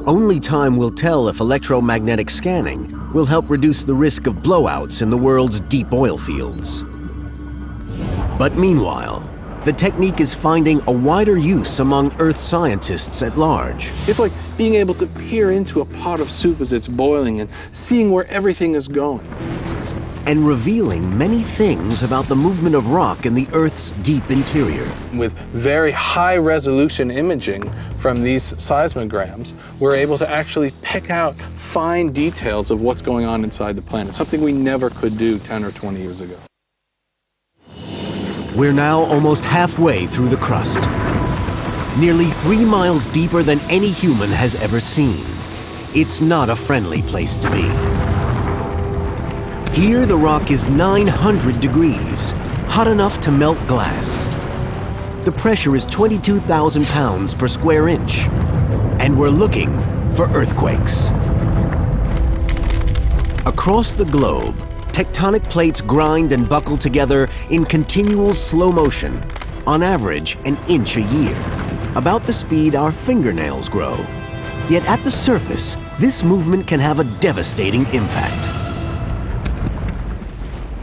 Only time will tell if electromagnetic scanning will help reduce the risk of blowouts in the world's deep oil fields. But meanwhile, the technique is finding a wider use among Earth scientists at large. It's like being able to peer into a pot of soup as it's boiling and seeing where everything is going. And revealing many things about the movement of rock in the Earth's deep interior. With very high-resolution imaging from these seismograms, we're able to actually pick out fine details of what's going on inside the planet, something we never could do 10 or 20 years ago. We're now almost halfway through the crust. Nearly 3 miles deeper than any human has ever seen. It's not a friendly place to be. Here the rock is 900 degrees, hot enough to melt glass. The pressure is 22,000 pounds per square inch, and we're looking for earthquakes. Across the globe, tectonic plates grind and buckle together in continual slow motion, on average an inch a year, about the speed our fingernails grow. Yet at the surface, this movement can have a devastating impact.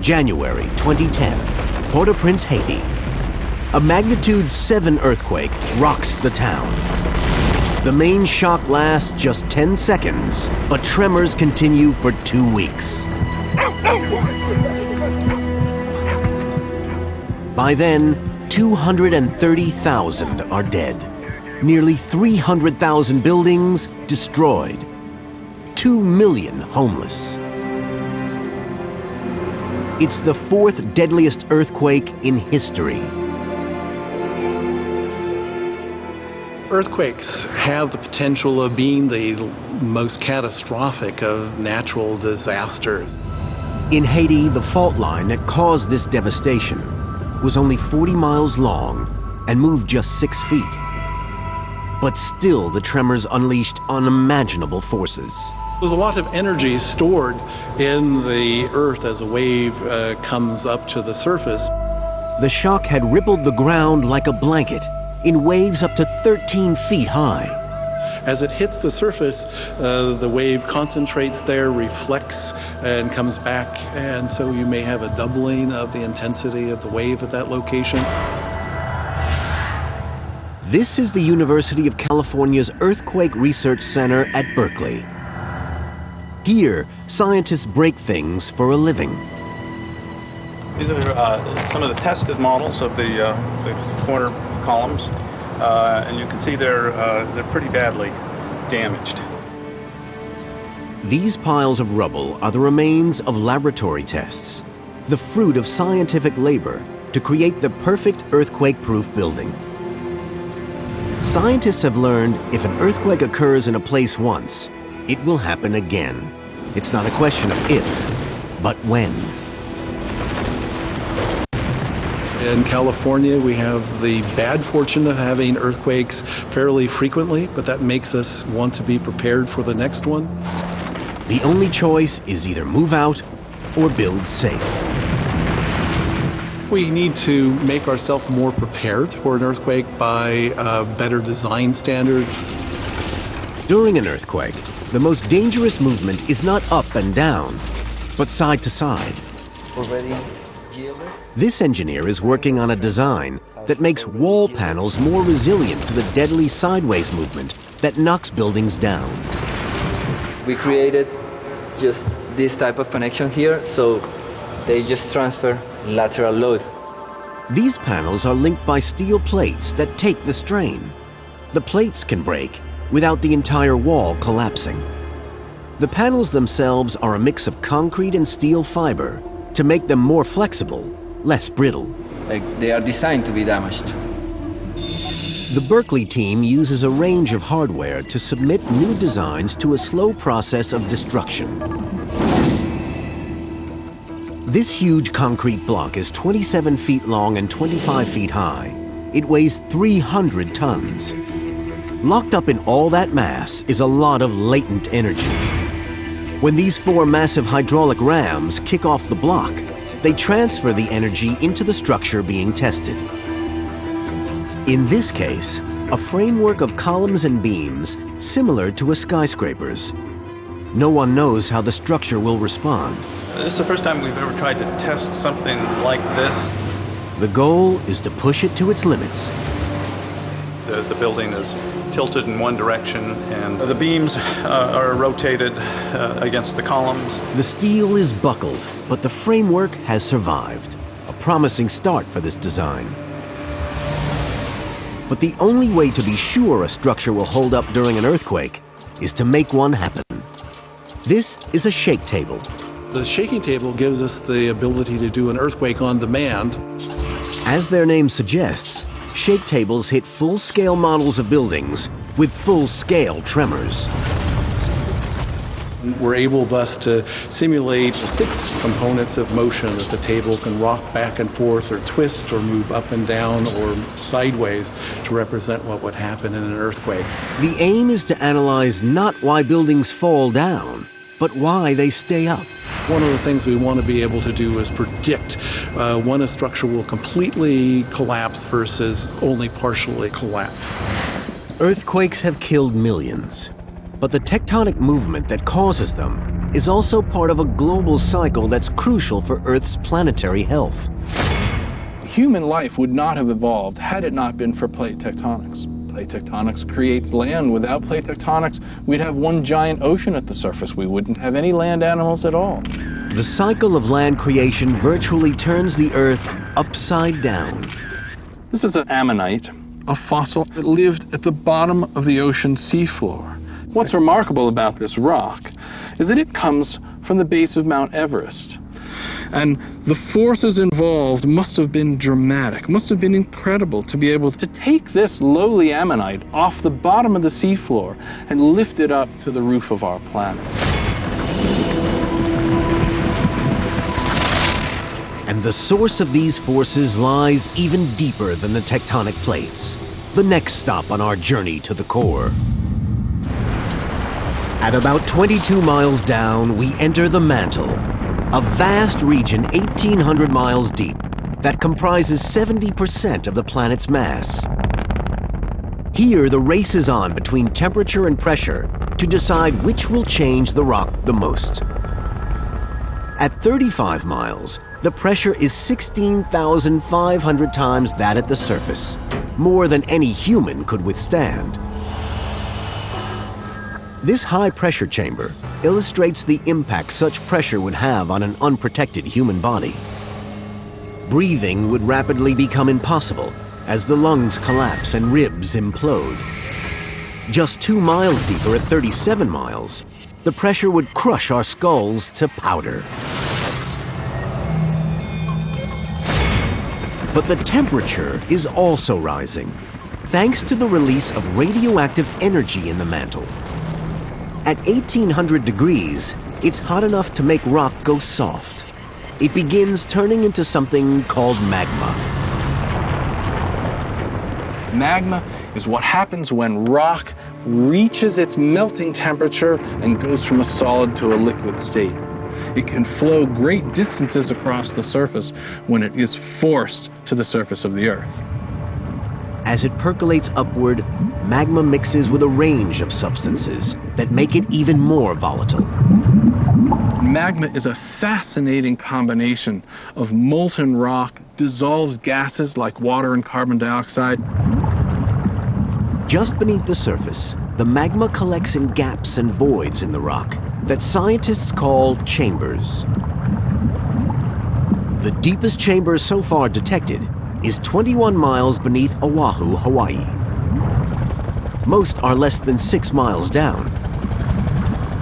January 2010, Port-au-Prince, Haiti. A magnitude 7 earthquake rocks the town. The main shock lasts just 10 seconds, but tremors continue for 2 weeks. By then, 230,000 are dead. Nearly 300,000 buildings destroyed. 2 million homeless. It's the 4th deadliest earthquake in history. Earthquakes have the potential of being the most catastrophic of natural disasters. In Haiti, the fault line that caused this devastation was only 40 miles long and moved just 6 feet. But still, the tremors unleashed unimaginable forces. There's a lot of energy stored in the earth as a wave comes up to the surface. The shock had rippled the ground like a blanket, in waves up to 13 feet high. As it hits the surface, the wave concentrates there, reflects, and comes back, and so you may have a doubling of the intensity of the wave at that location. This is the University of California's Earthquake Research Center at Berkeley. Here, scientists break things for a living. These are some of the tested models of the corner columns, and you can see they're pretty badly damaged. These piles of rubble are the remains of laboratory tests, the fruit of scientific labor to create the perfect earthquake-proof building. Scientists have learned if an earthquake occurs in a place once, it will happen again. It's not a question of if, but when. In California, we have the bad fortune of having earthquakes fairly frequently, but that makes us want to be prepared for the next one. The only choice is either move out or build safe. We need to make ourselves more prepared for an earthquake by better design standards. During an earthquake, the most dangerous movement is not up and down, but side to side. This engineer is working on a design that makes wall panels more resilient to the deadly sideways movement that knocks buildings down. We created just this type of connection here, so they just transfer lateral load. These panels are linked by steel plates that take the strain. The plates can break without the entire wall collapsing. The panels themselves are a mix of concrete and steel fiber to make them more flexible, less brittle. They are designed to be damaged. The Berkeley team uses a range of hardware to submit new designs to a slow process of destruction. This huge concrete block is 27 feet long and 25 feet high. It weighs 300 tons. Locked up in all that mass is a lot of latent energy. When these four massive hydraulic rams kick off the block, they transfer the energy into the structure being tested. In this case, a framework of columns and beams similar to a skyscraper's. No one knows how the structure will respond. This is the first time we've ever tried to test something like this. The goal is to push it to its limits. The building is tilted in one direction, and the beams are rotated against the columns. The steel is buckled, but the framework has survived. A promising start for this design. But the only way to be sure a structure will hold up during an earthquake is to make one happen. This is a shake table. The shaking table gives us the ability to do an earthquake on demand. As their name suggests, shake tables hit full-scale models of buildings with full-scale tremors. We're able thus to simulate 6 components of motion that the table can rock back and forth or twist or move up and down or sideways to represent what would happen in an earthquake. The aim is to analyze not why buildings fall down, but why they stay up. One of the things we want to be able to do is predict when a structure will completely collapse versus only partially collapse. Earthquakes have killed millions, but the tectonic movement that causes them is also part of a global cycle that's crucial for Earth's planetary health. Human life would not have evolved had it not been for plate tectonics. Plate tectonics creates land. Without plate tectonics, we'd have one giant ocean at the surface. We wouldn't have any land animals at all. The cycle of land creation virtually turns the Earth upside down. This is an ammonite, a fossil that lived at the bottom of the ocean seafloor. What's remarkable about this rock is that it comes from the base of Mount Everest. And the forces involved must have been dramatic, must have been incredible to be able to take this lowly ammonite off the bottom of the seafloor and lift it up to the roof of our planet. And the source of these forces lies even deeper than the tectonic plates. The next stop on our journey to the core. At about 22 miles down, we enter the mantle, a vast region 1,800 miles deep that comprises 70% of the planet's mass. Here, the race is on between temperature and pressure to decide which will change the rock the most. At 35 miles, the pressure is 16,500 times that at the surface, more than any human could withstand. This high-pressure chamber illustrates the impact such pressure would have on an unprotected human body. Breathing would rapidly become impossible as the lungs collapse and ribs implode. Just 2 miles deeper at 37 miles, the pressure would crush our skulls to powder. But the temperature is also rising, thanks to the release of radioactive energy in the mantle. At 1,800 degrees, it's hot enough to make rock go soft. It begins turning into something called magma. Magma is what happens when rock reaches its melting temperature and goes from a solid to a liquid state. It can flow great distances across the surface when it is forced to the surface of the Earth. As it percolates upward, magma mixes with a range of substances that make it even more volatile. Magma is a fascinating combination of molten rock, dissolved gases like water and carbon dioxide. Just beneath the surface, the magma collects in gaps and voids in the rock that scientists call chambers. The deepest chamber so far detected is 21 miles beneath Oahu, Hawaii. Most are less than 6 miles down.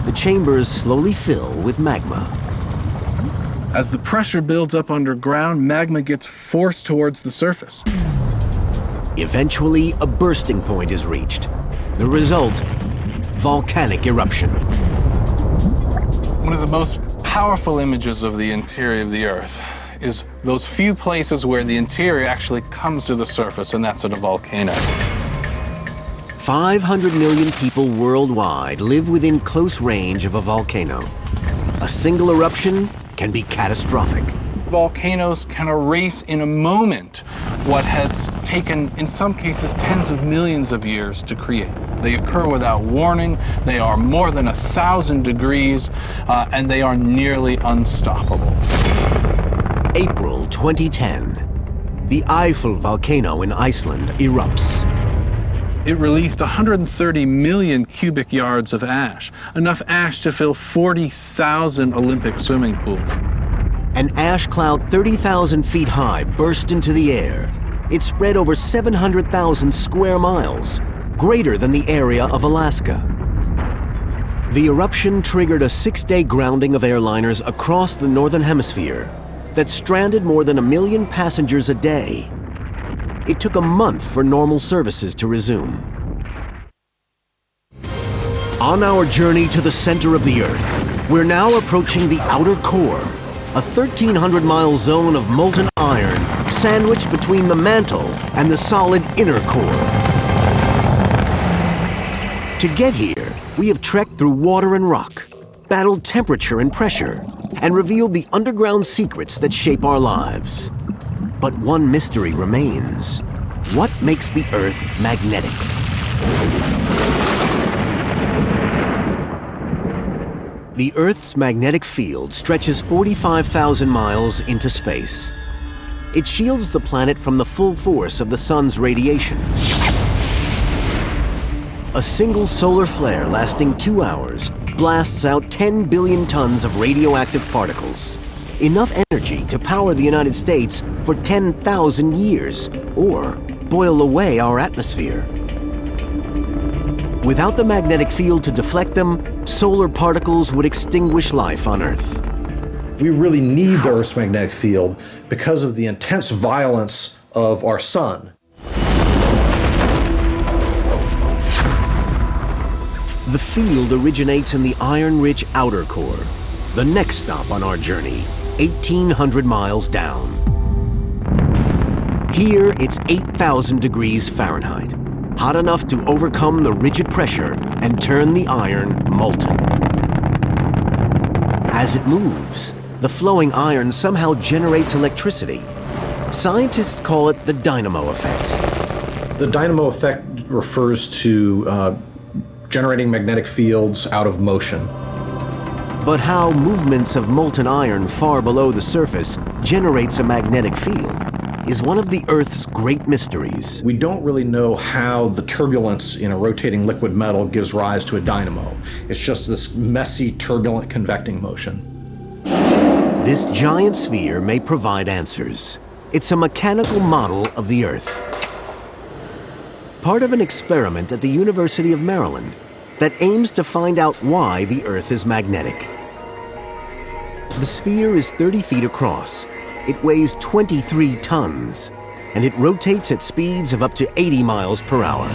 The chambers slowly fill with magma. As the pressure builds up underground, magma gets forced towards the surface. Eventually, a bursting point is reached. The result, volcanic eruption. One of the most powerful images of the interior of the Earth is those few places where the interior actually comes to the surface, and that's at a volcano. 500 million people worldwide live within close range of a volcano. A single eruption can be catastrophic. Volcanoes can erase in a moment what has taken, in some cases, tens of millions of years to create. They occur without warning, they are more than 1,000 degrees, and they are nearly unstoppable. April 2010. The Eiffel volcano in Iceland erupts. It released 130 million cubic yards of ash, enough ash to fill 40,000 Olympic swimming pools. An ash cloud 30,000 feet high burst into the air. It spread over 700,000 square miles, greater than the area of Alaska. The eruption triggered a 6-day grounding of airliners across the Northern Hemisphere that stranded more than 1 million passengers a day. It took a month for normal services to resume. On our journey to the center of the Earth, we're now approaching the outer core, a 1,300-mile zone of molten iron sandwiched between the mantle and the solid inner core. To get here, we have trekked through water and rock, battled temperature and pressure, and revealed the underground secrets that shape our lives. But one mystery remains. What makes the Earth magnetic? The Earth's magnetic field stretches 45,000 miles into space. It shields the planet from the full force of the sun's radiation. A single solar flare lasting 2 hours blasts out 10 billion tons of radioactive particles. Enough energy to power the United States for 10,000 years, or boil away our atmosphere. Without the magnetic field to deflect them, solar particles would extinguish life on Earth. We really need the Earth's magnetic field because of the intense violence of our sun. The field originates in the iron-rich outer core, the next stop on our journey, 1,800 miles down. Here, it's 8,000 degrees Fahrenheit. hot enough to overcome the rigid pressure and turn the iron molten. As it moves, the flowing iron somehow generates electricity. Scientists call it the dynamo effect. The dynamo effect refers to generating magnetic fields out of motion. But how movements of molten iron far below the surface generates a magnetic field is one of the Earth's great mysteries. We don't really know how the turbulence in a rotating liquid metal gives rise to a dynamo. It's just this messy, turbulent convecting motion. This giant sphere may provide answers. It's a mechanical model of the Earth. Part of an experiment at the University of Maryland that aims to find out why the Earth is magnetic. The sphere is 30 feet across. It weighs 23 tons, and it rotates at speeds of up to 80 miles per hour.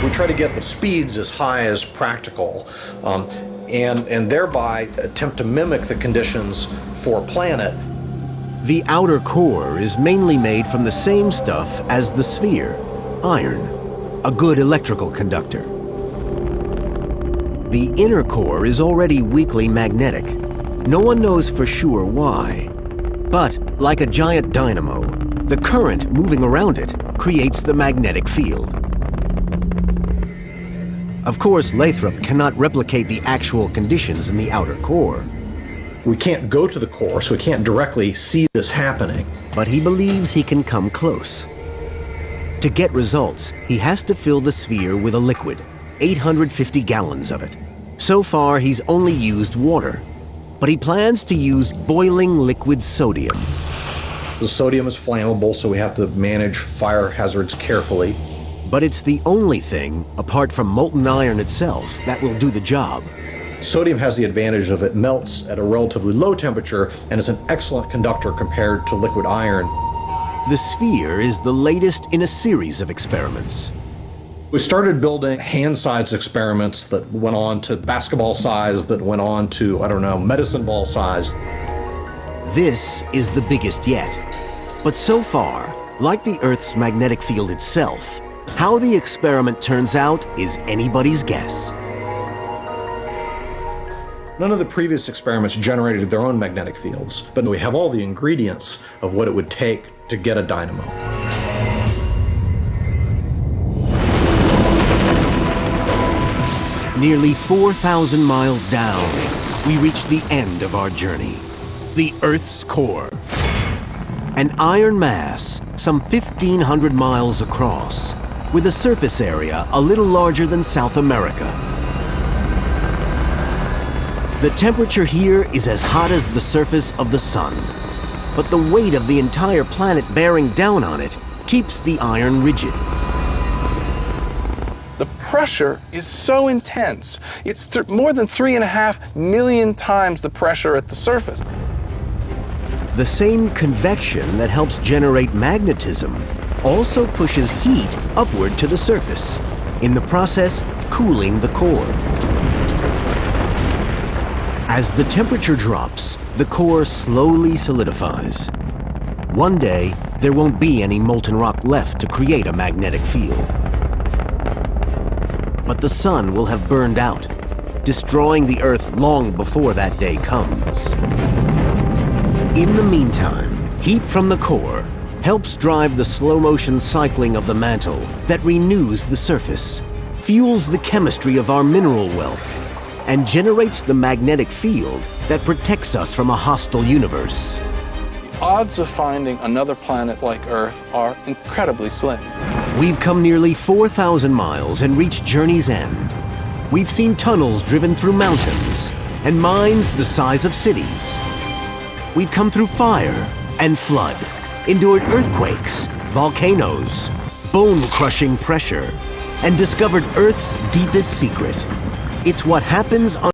We try to get the speeds as high as practical, and thereby attempt to mimic the conditions for a planet. The outer core is mainly made from the same stuff as the sphere, iron, a good electrical conductor. The inner core is already weakly magnetic. No one knows for sure why. But, like a giant dynamo, the current moving around it creates the magnetic field. Of course, Lathrop cannot replicate the actual conditions in the outer core. We can't go to the core, so we can't directly see this happening. But he believes he can come close. To get results, he has to fill the sphere with a liquid, 850 gallons of it. So far, he's only used water. But he plans to use boiling liquid sodium. The sodium is flammable, so we have to manage fire hazards carefully. But it's the only thing, apart from molten iron itself, that will do the job. Sodium has the advantage of it melts at a relatively low temperature and is an excellent conductor compared to liquid iron. The sphere is the latest in a series of experiments. We started building hand-sized experiments that went on to basketball size, that went on to, medicine ball size. This is the biggest yet. But so far, like the Earth's magnetic field itself, how the experiment turns out is anybody's guess. None of the previous experiments generated their own magnetic fields, but we have all the ingredients of what it would take to get a dynamo. Nearly 4,000 miles down, we reach the end of our journey, the Earth's core. An iron mass, some 1,500 miles across, with a surface area a little larger than South America. The temperature here is as hot as the surface of the sun, but the weight of the entire planet bearing down on it keeps the iron rigid. The pressure is so intense. It's more than 3.5 million times the pressure at the surface. The same convection that helps generate magnetism also pushes heat upward to the surface, in the process cooling the core. As the temperature drops, the core slowly solidifies. One day, there won't be any molten rock left to create a magnetic field. But the sun will have burned out, destroying the Earth long before that day comes. In the meantime, heat from the core helps drive the slow-motion cycling of the mantle that renews the surface, fuels the chemistry of our mineral wealth, and generates the magnetic field that protects us from a hostile universe. The odds of finding another planet like Earth are incredibly slim. We've come nearly 4,000 miles and reached journey's end. We've seen tunnels driven through mountains and mines the size of cities. We've come through fire and flood, endured earthquakes, volcanoes, bone-crushing pressure, and discovered Earth's deepest secret. It's what happens